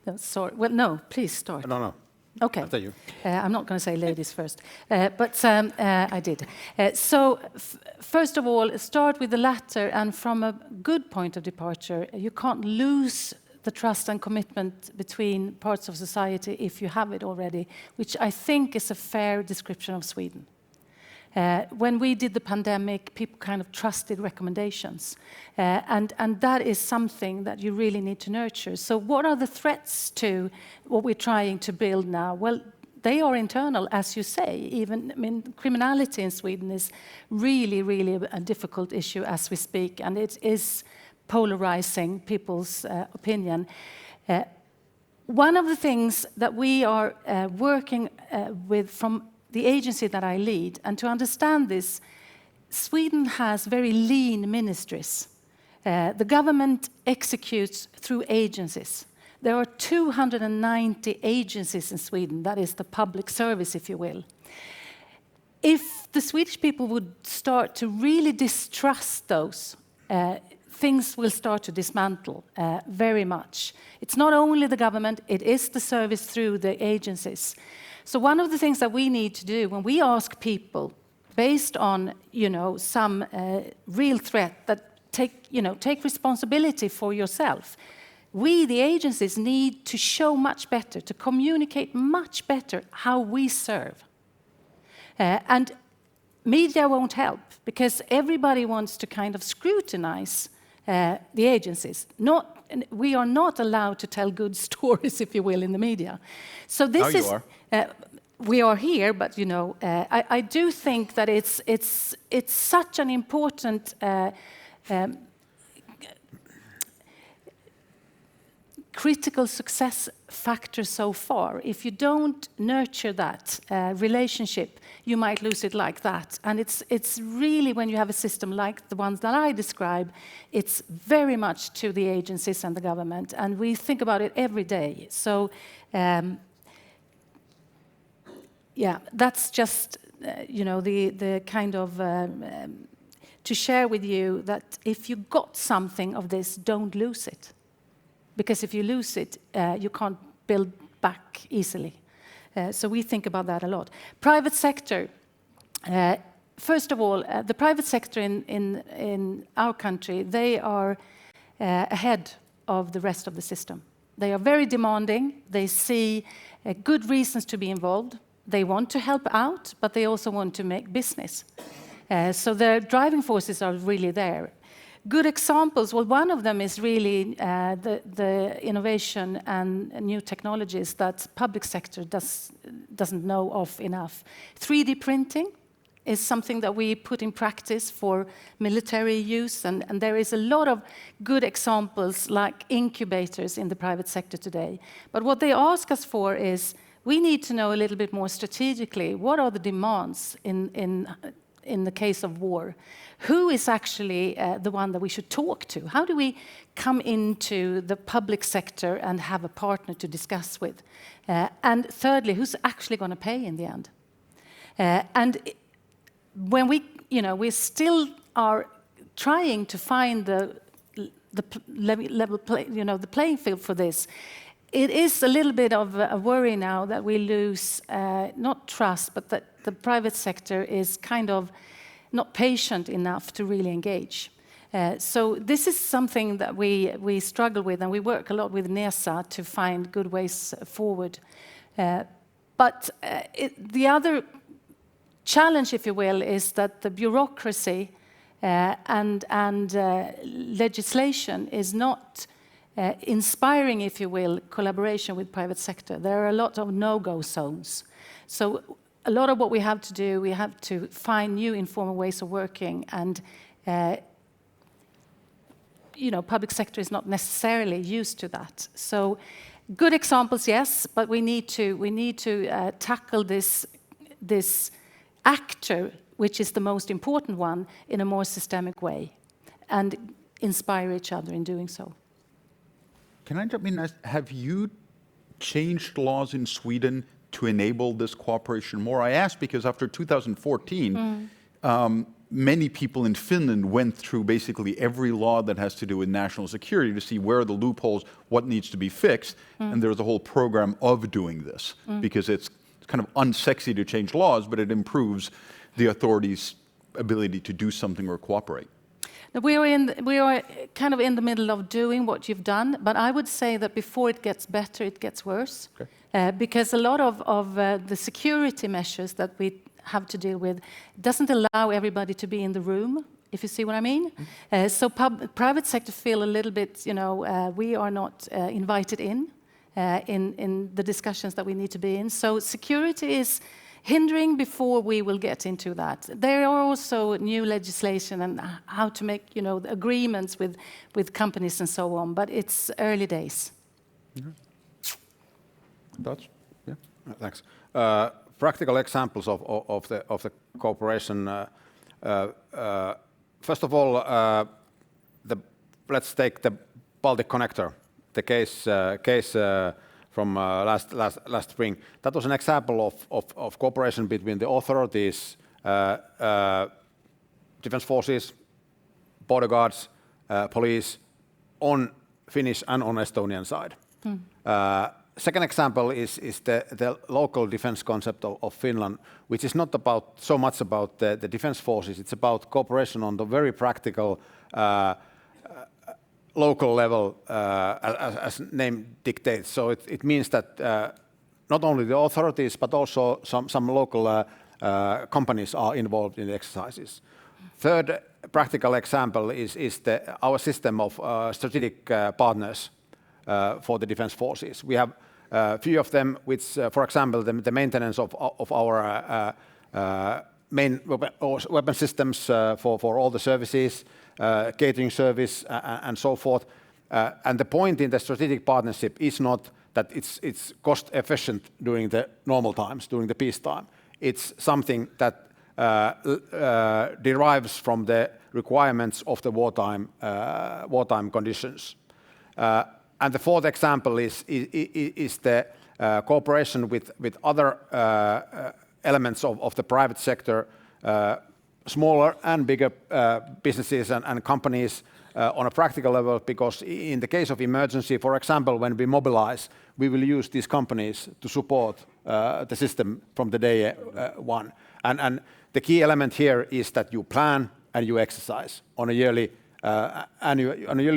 No, sorry. Well, no, please start. No. Okay. After you. I'm not going to say ladies first, but I did. First of all, start with the latter, and from a good point of departure, you can't lose the trust and commitment between parts of society if you have it already, which I think is a fair description of Sweden. When we did the pandemic, people kind of trusted recommendations. And that is something that you really need to nurture. So what are the threats to what we're trying to build now? Well, they are internal, as you say. Even, I mean, criminality in Sweden is really, really a difficult issue as we speak, and it is polarizing people's opinion. One of the things that we are working with from the agency that I lead, and to understand this, Sweden has very lean ministries. The government executes through agencies. There are 290 agencies in Sweden, that is the public service, if you will. If the Swedish people would start to really distrust those, things will start to dismantle very much. It's not only the government, it is the service through the agencies. So one of the things that we need to do when we ask people, based on some real threat, that take responsibility for yourself. We, the agencies, need to show much better, to communicate much better how we serve. And media won't help, because everybody wants to kind of scrutinize the agencies. We are not allowed to tell good stories, if you will, in the media. So this now you are. We are here, but I do think that it's such an important critical success factor so far. If you don't nurture that relationship, you might lose it like that. And it's really, when you have a system like the ones that I describe, it's very much to the agencies and the government. And we think about it every day. So, yeah, that's just, the kind of, to share with you that if you got something of this, don't lose it. Because if you lose it, you can't build back easily. So we think about that a lot. Private sector. First of all, the private sector in our country, they are ahead of the rest of the system. They are very demanding. They see good reasons to be involved. They want to help out, but they also want to make business. So their driving forces are really there. Good examples, well, one of them is really the innovation and new technologies that public sector doesn't know of enough. 3D printing is something that we put in practice for military use, and there is a lot of good examples like incubators in the private sector today. But what they ask us for is, we need to know a little bit more strategically, what are the demands in the case of war? Who is actually the one that we should talk to? How do we come into the public sector and have a partner to discuss with? And thirdly, who's actually going to pay in the end? And when we still are trying to find the playing field for this, it is a little bit of a worry now that we lose not trust, but that the private sector is kind of not patient enough to really engage. So this is something that we struggle with, and we work a lot with NESA to find good ways forward. But the other challenge, if you will, is that the bureaucracy and legislation is not inspiring, if you will, collaboration with private sector. There are a lot of no-go zones. So a lot of what we have to do, we have to find new informal ways of working, and public sector is not necessarily used to that. So good examples, yes, but we need to tackle this actor, which is the most important one, in a more systemic way, and inspire each other in doing so. Can I jump in? Have you changed laws in Sweden to enable this cooperation more? I ask because after 2014, many people in Finland went through basically every law that has to do with national security to see where are the loopholes, what needs to be fixed, and there's a whole program of doing this because it's kind of unsexy to change laws, but it improves the authorities' ability to do something or cooperate. We are kind of in the middle of doing what you've done, but I would say that before it gets better, it gets worse. Okay. Because a lot of the security measures that we have to deal with doesn't allow everybody to be in the room, if you see what I mean. So private sector feel a little bit, we are not invited in the discussions that we need to be in. So security is hindering before we will get into that. There are also new legislation and how to make, agreements with companies and so on, but it's early days. Thoughts? Yeah. Thanks. Practical examples of the cooperation. First of all, let's take the Baltic Connector, the case from last spring. That was an example of cooperation between the authorities, defense forces, border guards, police, on Finnish and on Estonian side. Second example is the local defense concept of Finland, which is not so much about the defense forces. It's about cooperation on the very practical local level, as name dictates. So it means that not only the authorities, but also some local companies are involved in the exercises. Third practical example is our system of strategic partners for the defense forces. We have a few of them, which, for example, the maintenance of our main weapon systems for all the services, catering service, and so forth. And the point in the strategic partnership is not that it's cost efficient during the normal times, during the peacetime. It's something that derives from the requirements of the wartime conditions. And the fourth example is the cooperation with other elements of the private sector, smaller and bigger businesses and companies on a practical level, because in the case of emergency, for example, when we mobilize, we will use these companies to support the system from the day one. And the key element here is that you plan and you exercise on a yearly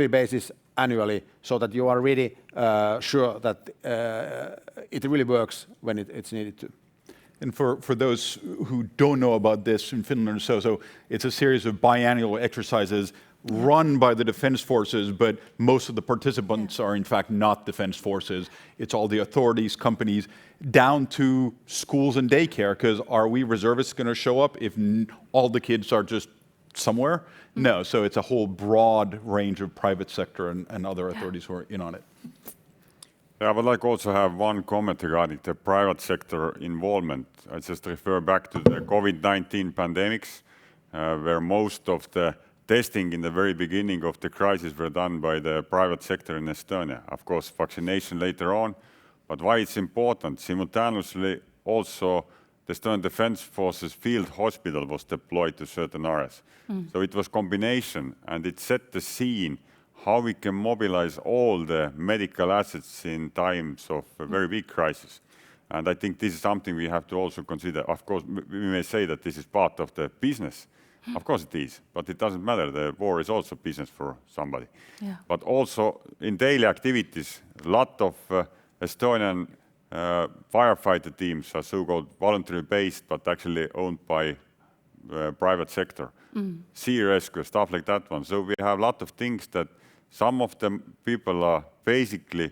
basis, annually, so that you are really sure that it really works when it's needed to. And for those who don't know about this in Finland, so it's a series of biannual exercises run by the defense forces, but most of the participants are in fact not defense forces. It's all the authorities, companies, down to schools and daycare, because are we reservists going to show up if all the kids are just somewhere? No, so it's a whole broad range of private sector and other authorities who are in on it. I would like also have one comment regarding the private sector involvement. I just refer back to the COVID-19 pandemics, where most of the testing in the very beginning of the crisis were done by the private sector in Estonia. Of course, vaccination later on, but why it's important, simultaneously also the Estonian Defence Forces field hospital was deployed to certain areas. So it was combination, and it set the scene how we can mobilize all the medical assets in times of a very big crisis. And I think this is something we have to also consider. Of course, we may say that this is part of the business. Of course it is, but it doesn't matter. The war is also business for somebody. Yeah. But also in daily activities, a lot of Estonian firefighter teams are so-called voluntary based, but actually owned by private sector. Sea rescue, stuff like that one. So we have a lot of things that some of the people are basically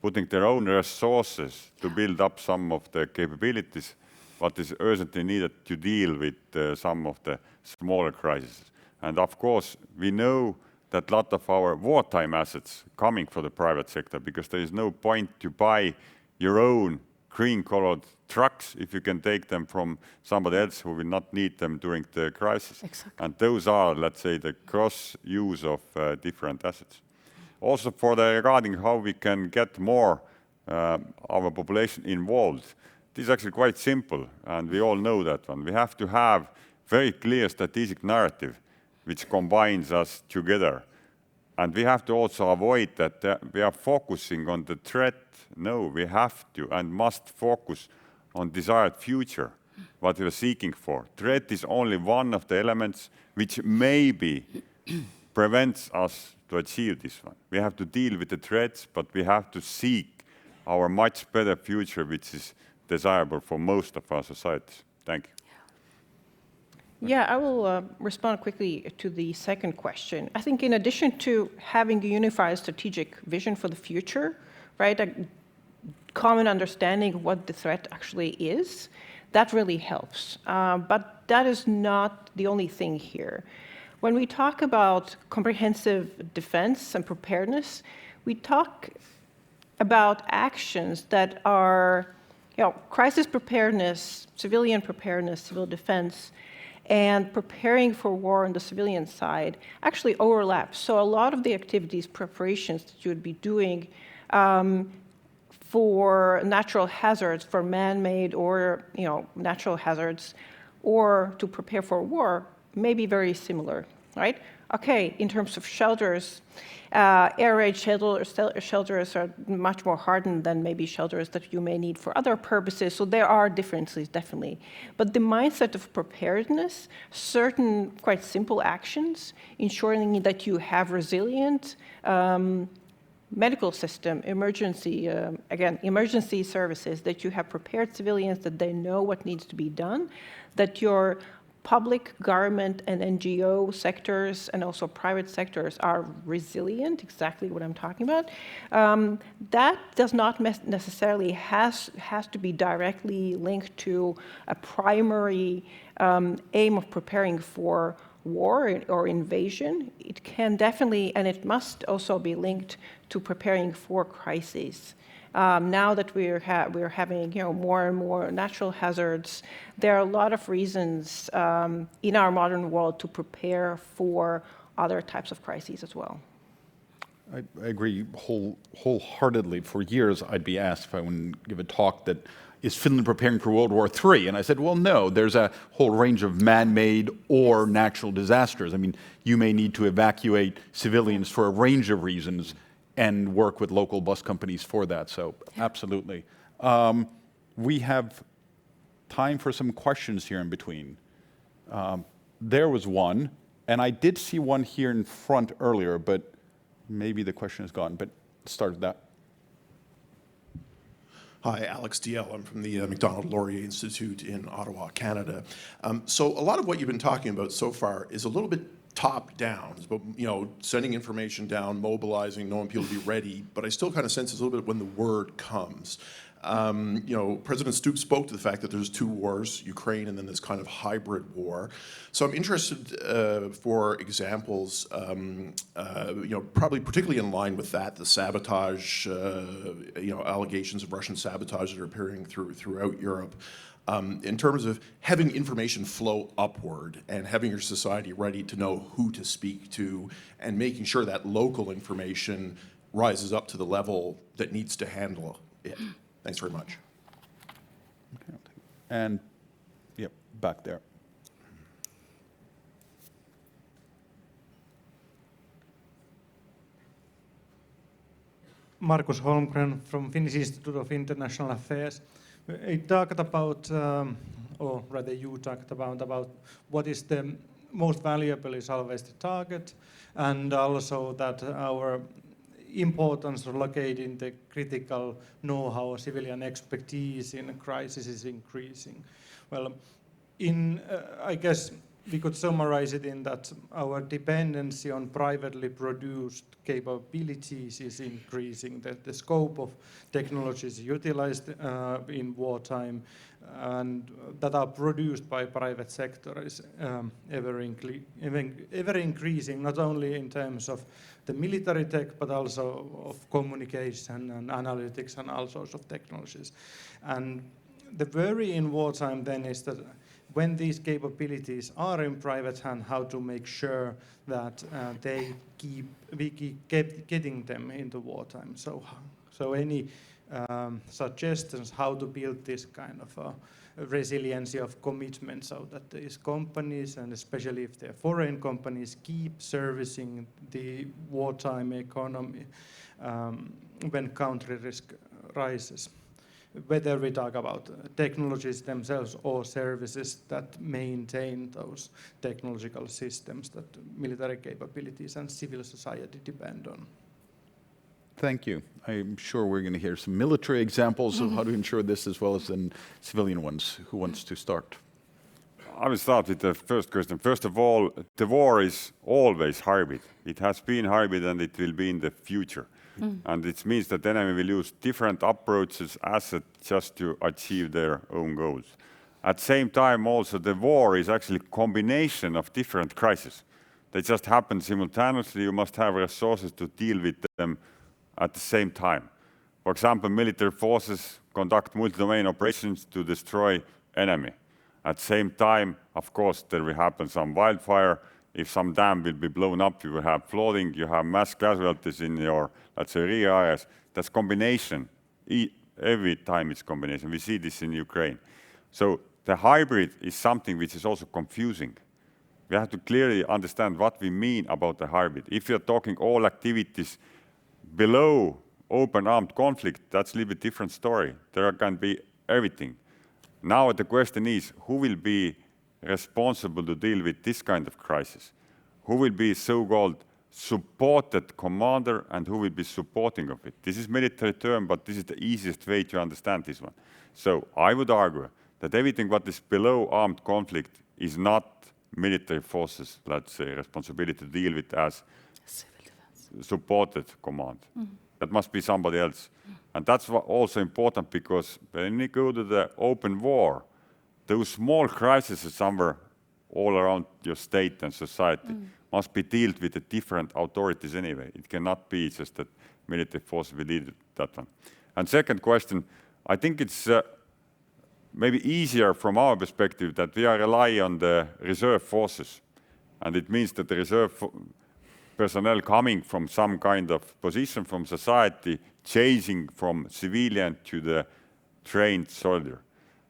putting their own resources to build up some of the capabilities, what is urgently needed to deal with some of the smaller crises. And of course, we know that a lot of our wartime assets coming from the private sector, because there is no point to buy your own green-colored trucks if you can take them from somebody else who will not need them during the crisis. Exactly. And those are, let's say, the cross-use of different assets. Also for the regarding how we can get more our population involved, this is actually quite simple, and we all know that one. We have to have very clear strategic narrative which combines us together. And we have to also avoid that we are focusing on the threat. No, we have to and must focus on desired future, what we are seeking for. Threat is only one of the elements which maybe prevents us to achieve this one. We have to deal with the threats, but we have to seek our much better future, which is desirable for most of our societies. Thank you. Yeah, I will respond quickly to the second question. I think in addition to having a unified strategic vision for the future, right, a common understanding of what the threat actually is, that really helps. But that is not the only thing here. When we talk about comprehensive defense and preparedness, we talk about actions that are, crisis preparedness, civilian preparedness, civil defense, and preparing for war on the civilian side actually overlap. So a lot of the activities, preparations that you would be doing for natural hazards, for man-made or natural hazards, or to prepare for war may be very similar, right? Okay, in terms of shelters, air raid shelters are much more hardened than maybe shelters that you may need for other purposes, so there are differences, definitely. But the mindset of preparedness, certain quite simple actions, ensuring that you have resilient medical system, emergency services, that you have prepared civilians, that they know what needs to be done, that your public, government, and NGO sectors, and also private sectors are resilient, exactly what I'm talking about. That does not necessarily has to be directly linked to a primary aim of preparing for war or invasion. It can definitely, and it must also be linked to preparing for crises. Now that we're having more and more natural hazards, there are a lot of reasons in our modern world to prepare for other types of crises as well. I agree wholeheartedly. For years, I'd be asked if I would give a talk that, is Finland preparing for World War III? And I said, well, no, there's a whole range of man-made or natural disasters. I mean, you may need to evacuate civilians for a range of reasons and work with local bus companies for that, so absolutely. We have time for some questions here in between. There was one, and I did see one here in front earlier, but maybe the question is gone, but start with that. Hi, Alex DL. I'm from the Macdonald-Laurier Institute in Ottawa, Canada. So a lot of what you've been talking about so far is a little bit top-down. It's about, sending information down, mobilizing, knowing people to be ready. But I still kind of sense it's a little bit when the word comes. President Stubb spoke to the fact that there's two wars, Ukraine and then this kind of hybrid war. So I'm interested for examples, probably particularly in line with that, the sabotage, allegations of Russian sabotage that are appearing throughout Europe. In terms of having information flow upward and having your society ready to know who to speak to and making sure that local information rises up to the level that needs to handle it. Thanks very much. Okay, and, yep, back there. Markus Holmgren from Finnish Institute of International Affairs. I talked about, or rather you talked about what is the most valuable is always the target, and also that our importance of locating the critical know-how, civilian expertise in a crisis is increasing. Well, I guess we could summarize it in that our dependency on privately produced capabilities is increasing, that the scope of technologies utilized in wartime and that are produced by private sector is ever increasing, not only in terms of the military tech, but also of communication and analytics and all sorts of technologies. And the worry in wartime then is that when these capabilities are in private hand, how to make sure that we keep getting them into wartime. So any suggestions how to build this kind of resiliency of commitment so that these companies, and especially if they're foreign companies, keep servicing the wartime economy when country risk rises. Whether we talk about technologies themselves or services that maintain those technological systems that military capabilities and civil society depend on. Thank you. I'm sure we're going to hear some military examples of how to ensure this as well as in civilian ones. Who wants to start? I will start with the first question. First of all, the war is always hybrid. It has been hybrid and it will be in the future. And it means that the enemy will use different approaches, assets, just to achieve their own goals. At the same time, also, the war is actually a combination of different crises. They just happen simultaneously. You must have resources to deal with them at the same time. For example, military forces conduct multi-domain operations to destroy enemy. At the same time, of course, there will happen some wildfire. If some dam will be blown up, you will have flooding, you have mass casualties in your, let's say, area areas. That's combination. Every time it's combination. We see this in Ukraine. So the hybrid is something which is also confusing. We have to clearly understand what we mean about the hybrid. If you're talking all activities below open armed conflict, that's a little bit different story. There can be everything. Now the question is, who will be responsible to deal with this kind of crisis? Who will be so-called supported commander and who will be supporting of it? This is military term, but this is the easiest way to understand this one. So I would argue that everything what is below armed conflict is not military forces, let's say, responsibility to deal with as supported command. That must be somebody else. And that's also important because when you go to the open war, those small crises somewhere all around your state and society must be dealt with the different authorities anyway. It cannot be just that military force will lead that one. And second question, I think it's maybe easier from our perspective that we are relying on the reserve forces. And it means that the reserve personnel coming from some kind of position from society, changing from civilian to the trained soldier.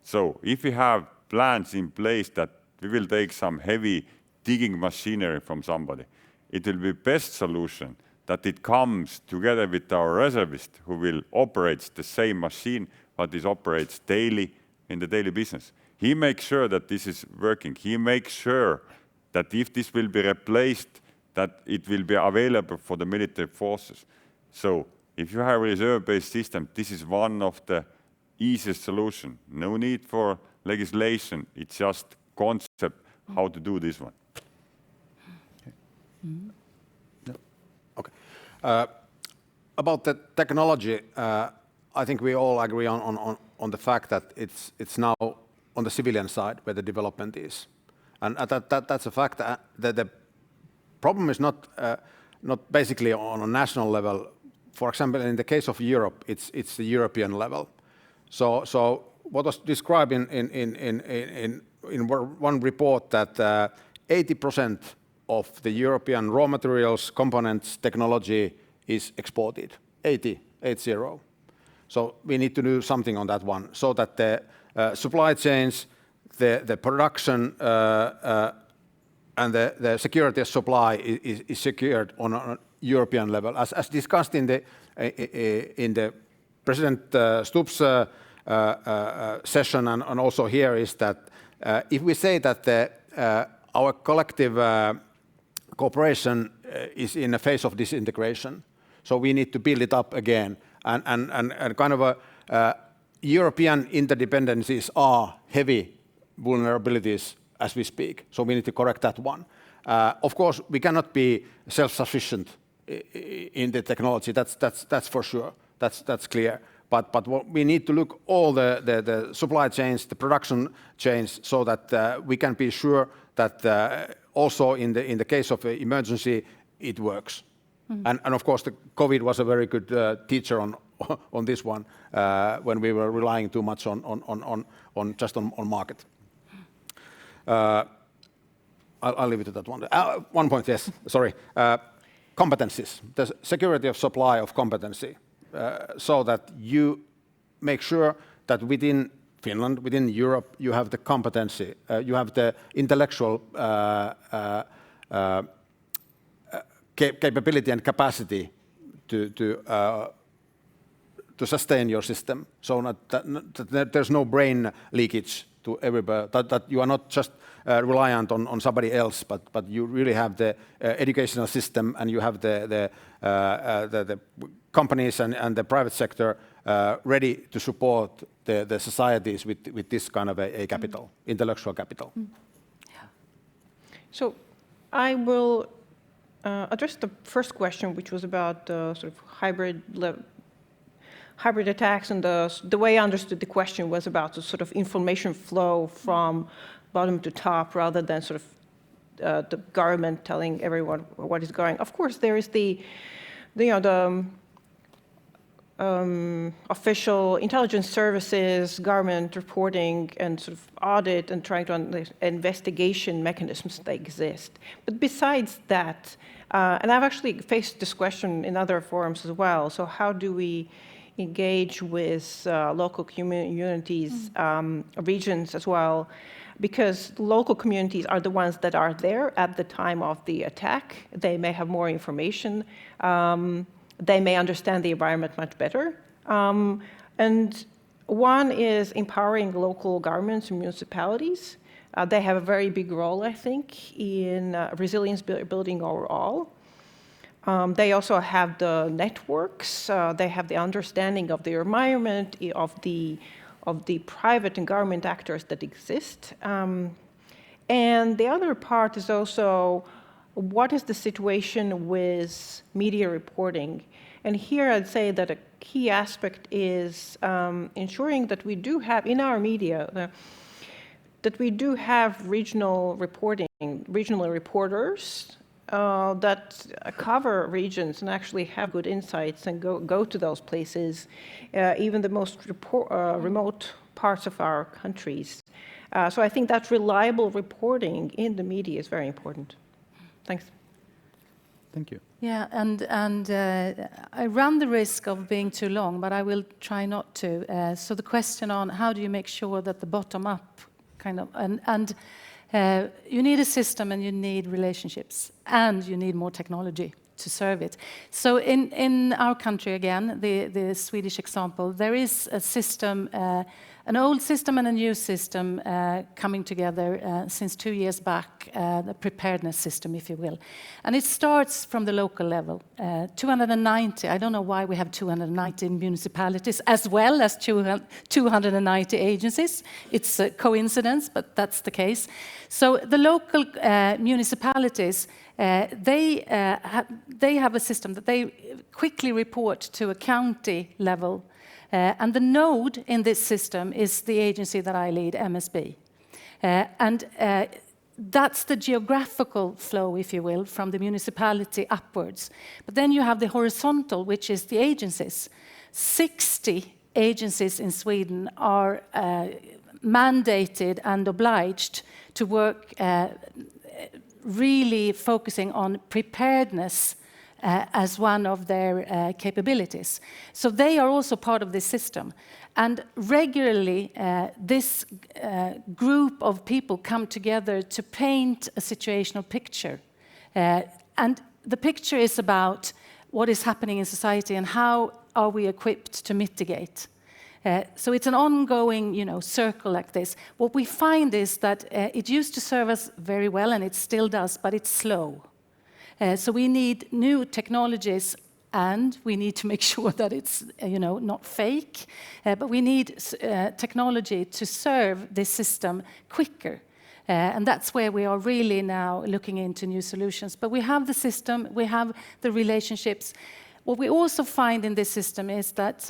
So if we have plans in place that we will take some heavy digging machinery from somebody, it will be best solution that it comes together with our reservist who will operate the same machine, but it operates daily in the daily business. He makes sure that this is working. He makes sure that if this will be replaced, that it will be available for the military forces. So if you have a reserve-based system, this is one of the easiest solution. No need for legislation. It's just concept how to do this one. Okay. About the technology, I think we all agree on the fact that it's now on the civilian side where the development is, and that's a fact. That the problem is not basically on a national level. For example, in the case of Europe, it's the European level. So what was described in one report that 80% of the European raw materials, components, technology is exported. 80. So we need to do something on that one, so that the supply chains, the production, and the security of supply is secured on a European level. As discussed in the President Stubb's session and also here, is that if we say that our collective cooperation is in a phase of disintegration, so we need to build it up again, and kind of European interdependencies are heavy vulnerabilities as we speak, so we need to correct that one. Of course, we cannot be self-sufficient in the technology. That's for sure. That's clear. But what we need to look all the supply chains, the production chains, so that we can be sure that also in the case of an emergency, it works. And of course, the COVID was a very good teacher on this one when we were relying too much on just on market. I'll leave it at that one. One point, yes, sorry. Competencies, the security of supply of competency, so that you make sure that within Finland, within Europe, you have the competency, you have the intellectual capability and capacity to sustain your system, so that there's no brain leakage to everybody, that you are not just reliant on somebody else, but you really have the educational system, and you have the companies and the private sector ready to support the societies with this kind of a capital, intellectual capital. Yeah. So I will address the first question, which was about sort of hybrid attacks, and the way I understood the question was about the sort of information flow from bottom to top, rather than sort of the government telling everyone what is going. Of course, there is the official intelligence services, government reporting, and sort of audit and trying to investigation mechanisms that exist. But besides that, and I've actually faced this question in other forums as well. So how do we engage with local communities, regions as well? Because local communities are the ones that are there at the time of the attack. They may have more information. They may understand the environment much better. And one is empowering local governments and municipalities. They have a very big role, I think, in resilience building overall. They also have the networks. They have the understanding of the environment, of the private and government actors that exist. And the other part is also, what is the situation with media reporting? And here I'd say that a key aspect is ensuring that we do have in our media that we do have regional reporters that cover regions and actually have good insights and go to those places, even the most remote parts of our countries. So I think that reliable reporting in the media is very important. Thanks. Thank you. Yeah, and I run the risk of being too long, but I will try not to. So the question on how do you make sure that the bottom-up kind of, and you need a system and you need relationships and you need more technology to serve it. So in our country, again, the Swedish example, there is a system, an old system and a new system coming together since 2 years back, the preparedness system, if you will. And it starts from the local level. 290, I don't know why we have 290 municipalities as well as 290 agencies. It's a coincidence, but that's the case. So the local municipalities, they have a system that they quickly report to a county level. And the node in this system is the agency that I lead, MSB. That's the geographical flow, if you will, from the municipality upwards. But then you have the horizontal, which is the agencies. 60 agencies in Sweden are mandated and obliged to work really focusing on preparedness as one of their capabilities. So they are also part of this system. And regularly, this group of people come together to paint a situational picture. And the picture is about what is happening in society and how are we equipped to mitigate. So it's an ongoing, circle like this. What we find is that it used to serve us very well, and it still does, but it's slow. So we need new technologies, and we need to make sure that it's, not fake. But we need technology to serve this system quicker. And that's where we are really now looking into new solutions. But we have the system, we have the relationships. What we also find in this system is that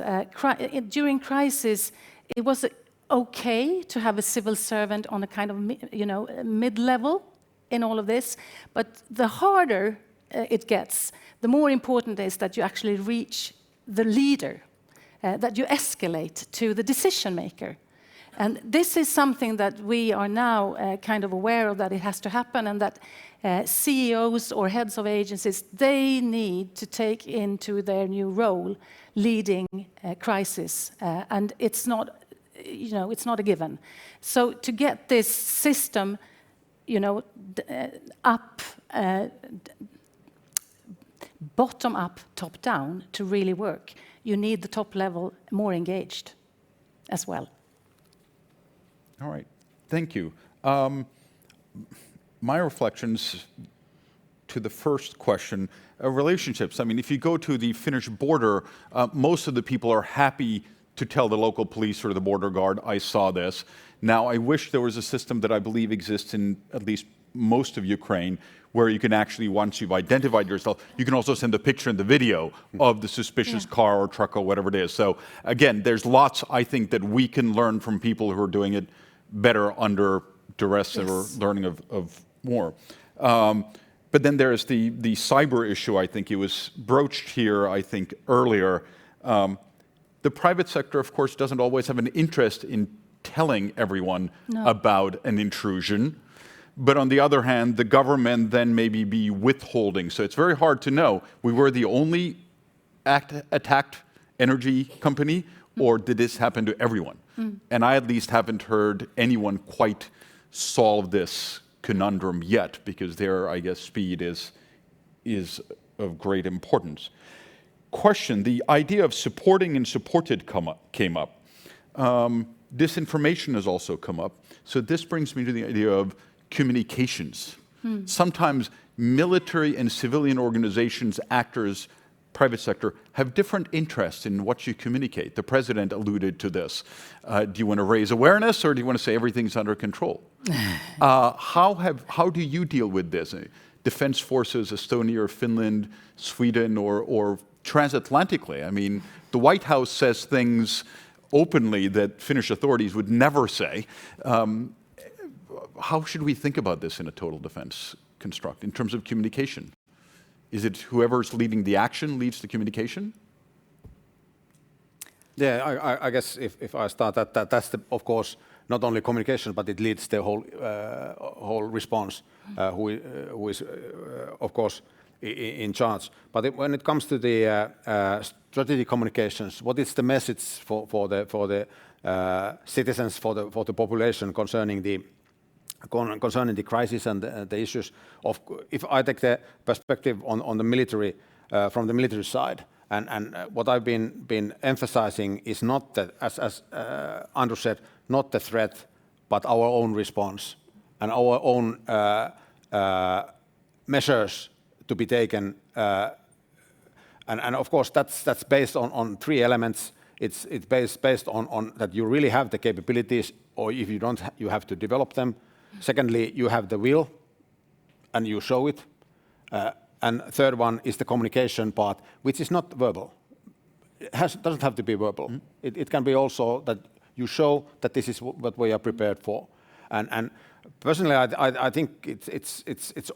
during crisis, it was okay to have a civil servant on a kind of, mid-level in all of this. But the harder it gets, the more important it is that you actually reach the leader, that you escalate to the decision maker. And this is something that we are now kind of aware of, that it has to happen, and that CEOs or heads of agencies, they need to take into their new role leading crisis. And it's not, it's not a given. So to get this system, up, bottom up, top down, to really work, you need the top level more engaged as well. All right, thank you. My reflections to the first question, relationships. I mean, if you go to the Finnish border, most of the people are happy to tell the local police or the border guard, I saw this. Now, I wish there was a system that I believe exists in at least most of Ukraine, where you can actually, once you've identified yourself, you can also send a picture and the video of the suspicious car or truck or whatever it is. So again, there's lots, I think, that we can learn from people who are doing it better under duress or learning of more. But then there's the cyber issue. I think it was broached here, I think, earlier. The private sector, of course, doesn't always have an interest in telling everyone about an intrusion. But on the other hand, the government then maybe be withholding. So it's very hard to know. We were the only attacked energy company, or did this happen to everyone? And I at least haven't heard anyone quite solve this conundrum yet, because there, I guess, speed is of great importance. Question, the idea of supporting and supported came up. Disinformation has also come up. So this brings me to the idea of communications. Sometimes military and civilian organizations, actors, private sector, have different interests in what you communicate. The president alluded to this. Do you want to raise awareness, or do you want to say everything's under control? How do you deal with this? Defense forces, Estonia or Finland, Sweden, or transatlantically? I mean, the White House says things openly that Finnish authorities would never say. how should we think about this in a total defense construct in terms of communication? Is it whoever's leading the action leads the communication? Yeah, I guess if I start that's of course not only communication, but it leads the whole response, who is of course in charge. But when it comes to the strategic communications, what is the message for the citizens, for the population concerning the crisis and the issues of? If I take the perspective on the military, from the military side, and what I've been emphasizing is not that, as Andrus said, not the threat, but our own response and our own measures to be taken. And of course, that's based on three elements. It's based on that you really have the capabilities, or if you don't, you have to develop them. Secondly, you have the will, and you show it. And third one is the communication part, which is not verbal. It doesn't have to be verbal. Mm-hmm. It can be also that you show that this is what we are prepared for. And personally, I think it's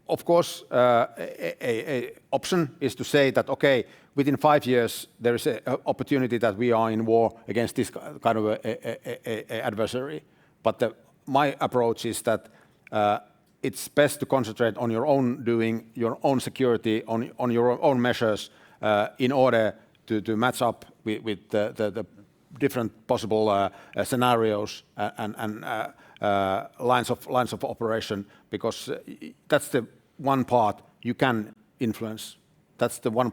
of course a option is to say that okay, within 5 years there is an opportunity that we are in war against this kind of a adversary. But my approach is that it's best to concentrate on your own doing, your own security, on your own measures in order to match up with the different possible scenarios and lines of operation, because that's the one part you can influence. That's the one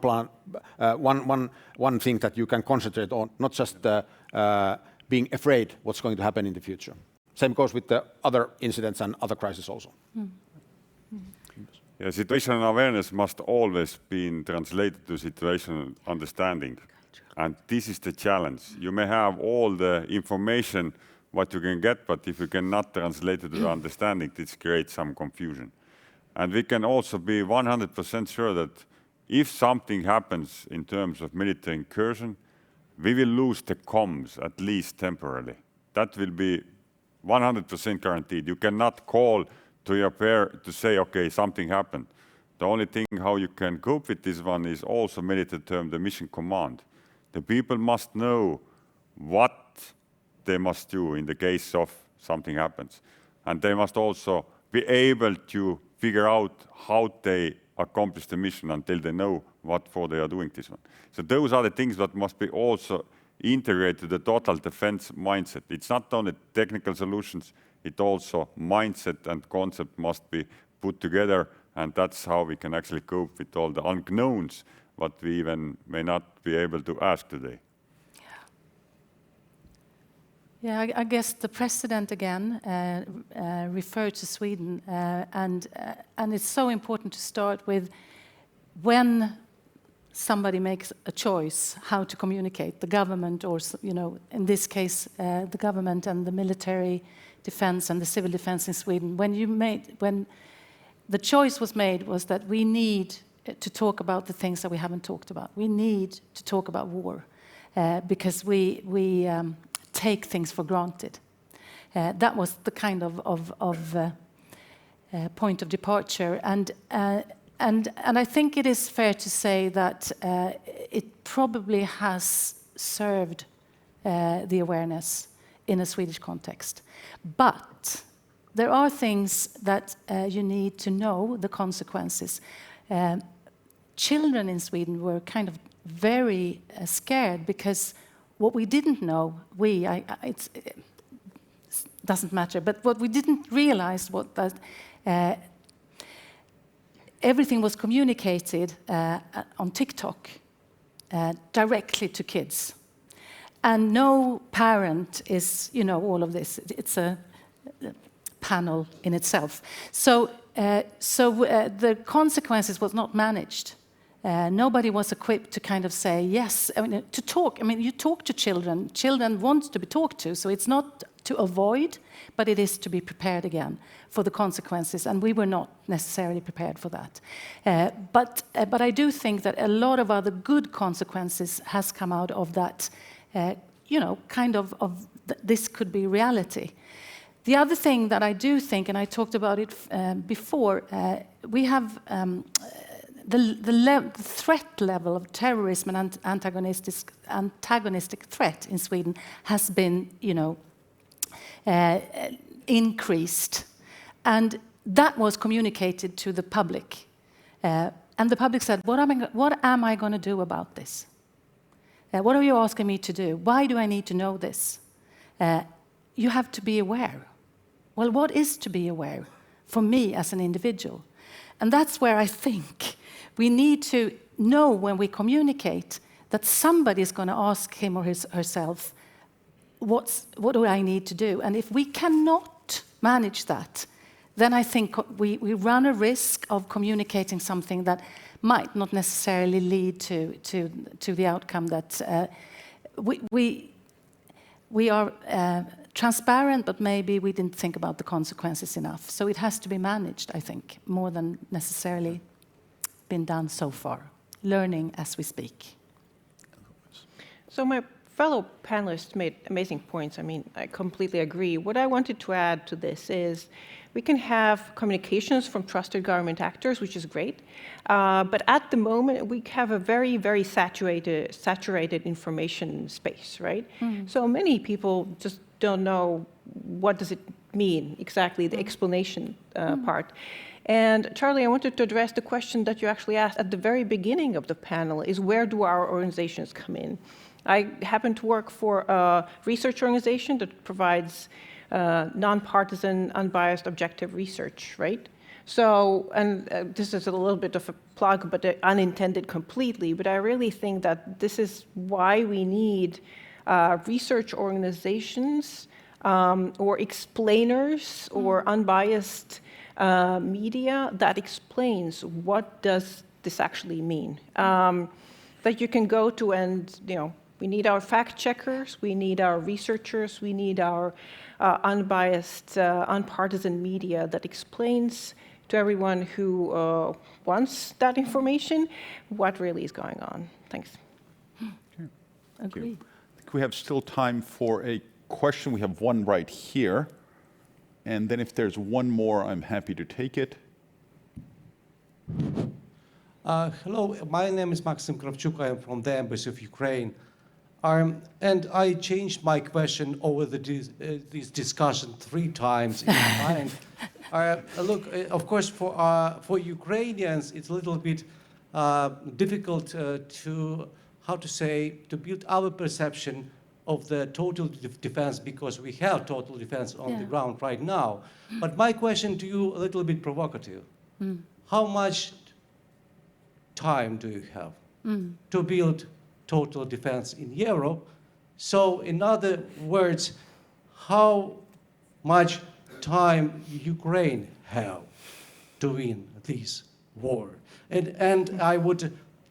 thing that you can concentrate on, not just being afraid what's going to happen in the future. Same goes with the other incidents and other crises also. Mm. Yeah, situational awareness must always be translated to situational understanding. And this is the challenge. You may have all the information what you can get, but if you cannot translate it to understanding, this creates some confusion. And we can also be 100% sure that if something happens in terms of military incursion, we will lose the comms, at least temporarily. That will be 100% guaranteed. You cannot call to your pair to say, okay, something happened. The only thing how you can cope with this one is also military term, the mission command. The people must know what they must do in the case of something happens. And they must also be able to figure out how they accomplish the mission until they know what for they are doing this one. So those are the things that must be also integrated to the total defense mindset. It's not only technical solutions, it also mindset and concept must be put together, and that's how we can actually cope with all the unknowns what we even may not be able to ask today. Yeah, I guess the president again referred to Sweden, and it's so important to start with when somebody makes a choice how to communicate, the government, or in this case the government and the military defense and the civil defense in Sweden. When the choice was made was that we need to talk about the things that we haven't talked about. We need to talk about war because we take things for granted. That was the kind of point of departure, and I think it is fair to say that it probably has served the awareness in a Swedish context. But there are things that you need to know the consequences. Children in Sweden were kind of very scared because what we didn't know, it doesn't matter, but what we didn't realize was that everything was communicated on TikTok directly to kids. And no parent is, all of this. It's a panel in itself. So the consequences was not managed. Nobody was equipped to kind of say yes. To talk. You talk to children. Children want to be talked to. So it's not to avoid, but it is to be prepared again for the consequences. And we were not necessarily prepared for that. But I do think that a lot of other good consequences has come out of that. This could be reality. The other thing that I do think, and I talked about it before, we have the threat level of terrorism and antagonistic threat in Sweden has been, increased, and that was communicated to the public, and the public said, "What am I going to do about this? What are you asking me to do? Why do I need to know this? You have to be aware." Well, what is to be aware for me as an individual? And that's where I think we need to know when we communicate that somebody is going to ask him or herself, what do I need to do? And if we cannot manage that, then I think we run a risk of communicating something that might not necessarily lead to the outcome that we are transparent, but maybe we didn't think about the consequences enough. So it has to be managed, I think, more than necessarily been done so far. Learning as we speak. So my fellow panelists made amazing points. I mean, I completely agree. What I wanted to add to this is we can have communications from trusted government actors, which is great. But at the moment, we have a very, very saturated information space, right? So many people just don't know what does it mean exactly, the explanation part. And Charly, I wanted to address the question that you actually asked at the very beginning of the panel, is where do our organizations come in? I happen to work for a research organization that provides nonpartisan, unbiased, objective research, right? So, and this is a little bit of a plug, but unintended completely, but I really think that this is why we need research organizations or explainers or unbiased media that explains what does this actually mean. That you can go to and, we need our fact checkers, we need our researchers, we need our unbiased, unpartisan media that explains to everyone who wants that information what really is going on. Thanks. Okay. Agree. I think we have still time for a question. We have one right here. And then if there's one more, I'm happy to take it. Hello, my name is Maxim Kravchuk. I am from the Embassy of Ukraine. And I changed my question over this discussion 3 times in my mind. Look, of course, for Ukrainians, it's a little bit difficult to build our perception of the total defense, because we have total defense on the ground right now. But my question to you, a little bit provocative. How much time do you have to build total defense in Europe? So in other words, how much time Ukraine have to win this war? And I would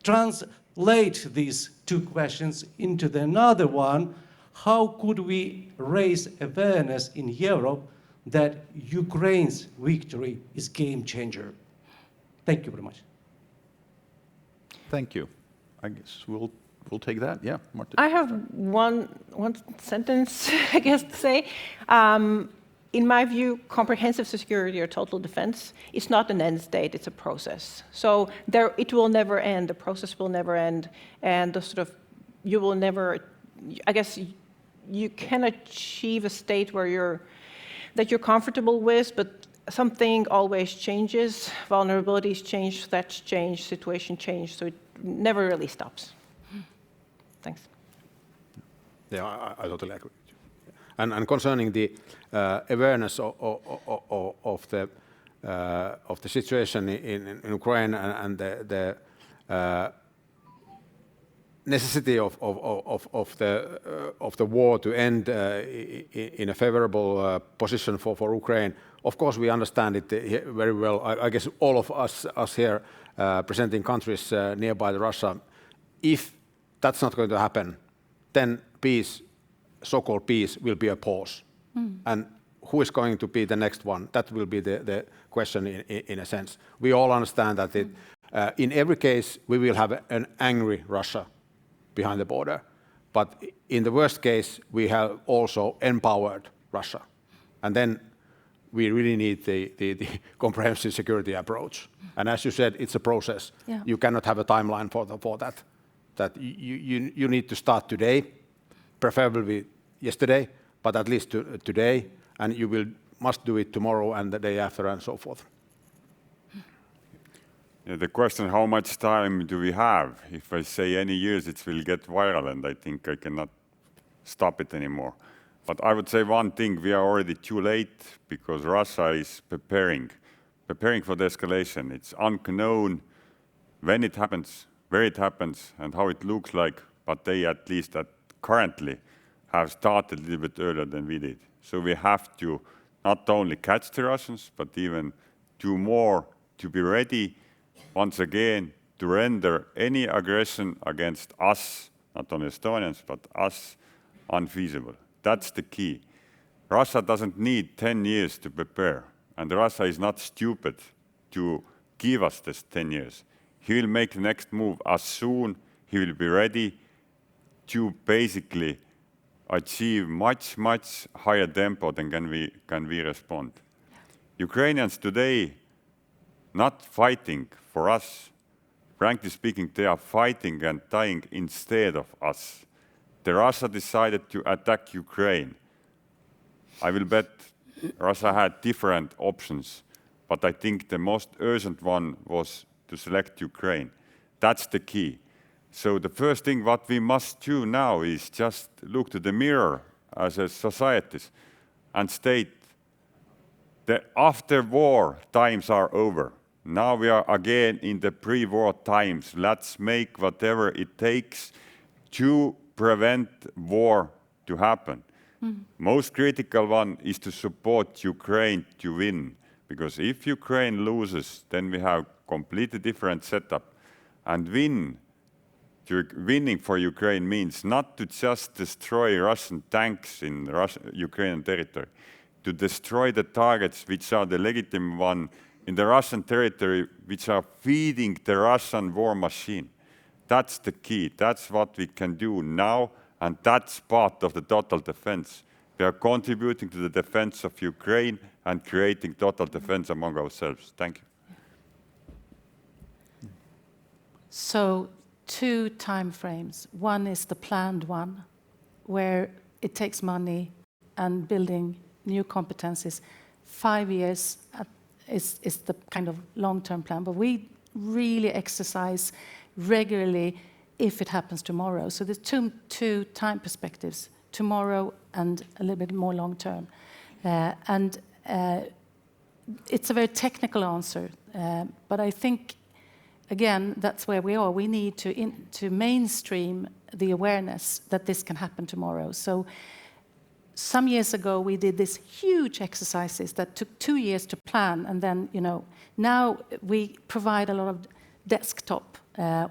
translate these 2 questions into another one. How could we raise awareness in Europe that Ukraine's victory is game changer? Thank you very much. Thank you. I guess we'll take that. Yeah, Marta. I have one sentence, I guess, to say. In my view, comprehensive security or total defense is not an end state, it's a process. So it will never end, the process will never end, and you will never, I guess, you can achieve a state where that you're comfortable with, but something always changes, vulnerabilities change, threats change, situation change, so it never really stops. Thanks. Yeah, I totally agree. And concerning the awareness of the situation in Ukraine and the necessity of the war to end in a favorable position for Ukraine, of course we understand it very well. I guess all of us here presenting countries nearby Russia, if that's not going to happen, then peace, so-called peace, will be a pause. And who is going to be the next one? That will be the question in a sense. We all understand that in every case we will have an angry Russia behind the border. But in the worst case, we have also empowered Russia. And then we really need the comprehensive security approach. And as you said, it's a process. Yeah. You cannot have a timeline for that. That you need to start today, preferably yesterday, but at least today, and you must do it tomorrow and the day after and so forth. Yeah, the question, how much time do we have? If I say any years, it will get viral, and I think I cannot stop it anymore. But I would say one thing, we are already too late because Russia is preparing for the escalation. It's unknown when it happens, where it happens, and how it looks like, but they at least currently have started a little bit earlier than we did. So we have to not only catch the Russians, but even do more to be ready once again to render any aggression against us, not only Estonians, but us, unfeasible. That's the key. Russia doesn't need 10 years to prepare, and Russia is not stupid to give us this 10 years. He will make the next move as soon he will be ready to basically achieve much higher tempo than can we respond. Ukrainians today not fighting for us. Frankly speaking, they are fighting and dying instead of us. The Russia decided to attack Ukraine. I will bet Russia had different options, but I think the most urgent one was to select Ukraine. That's the key. So the first thing what we must do now is just look to the mirror as a societies and state that after war times are over. Now we are again in the pre-war times. Let's make whatever it takes to prevent war to happen. Most critical one is to support Ukraine to win, because if Ukraine loses, then we have completely different setup. And winning for Ukraine means not to just destroy Russian tanks in Ukrainian territory, to destroy the targets which are the legitimate one in the Russian territory, which are feeding the Russian war machine. That's the key. That's what we can do now, and that's part of the total defense. We are contributing to the defense of Ukraine and creating total defense among ourselves. Thank you. So 2 time frames. One is the planned one, where it takes money and building new competencies. 5 years is the kind of long-term plan, but we really exercise regularly if it happens tomorrow. So there's two time perspectives, tomorrow and a little bit more long-term. It's a very technical answer, but I think, again, that's where we are. We need to mainstream the awareness that this can happen tomorrow. So some years ago, we did these huge exercises that took 2 years to plan, and then, now we provide a lot of desktop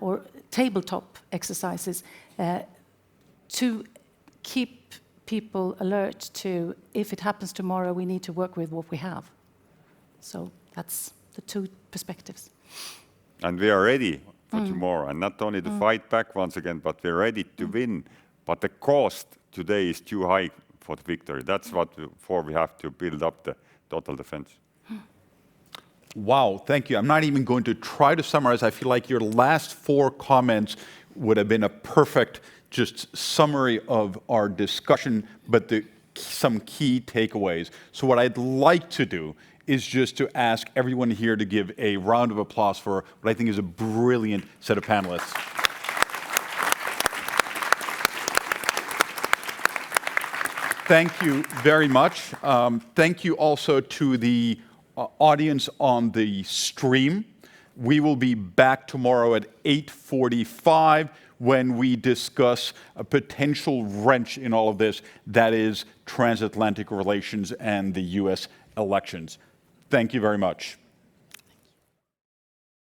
or tabletop exercises to keep people alert to, if it happens tomorrow, we need to work with what we have. So that's the 2 perspectives. And we are ready for tomorrow, and not only to fight back once again, but we're ready to win. But the cost today is too high for the victory. That's what we have to build up the total defense. Wow, thank you. I'm not even going to try to summarize. I feel like your last 4 comments would have been a perfect just summary of our discussion, but some key takeaways. So what I'd like to do is just to ask everyone here to give a round of applause for what I think is a brilliant set of panelists. Thank you very much. Thank you also to the audience on the stream. We will be back tomorrow at 8:45 when we discuss a potential wrench in all of this, that is transatlantic relations and the US elections. Thank you very much.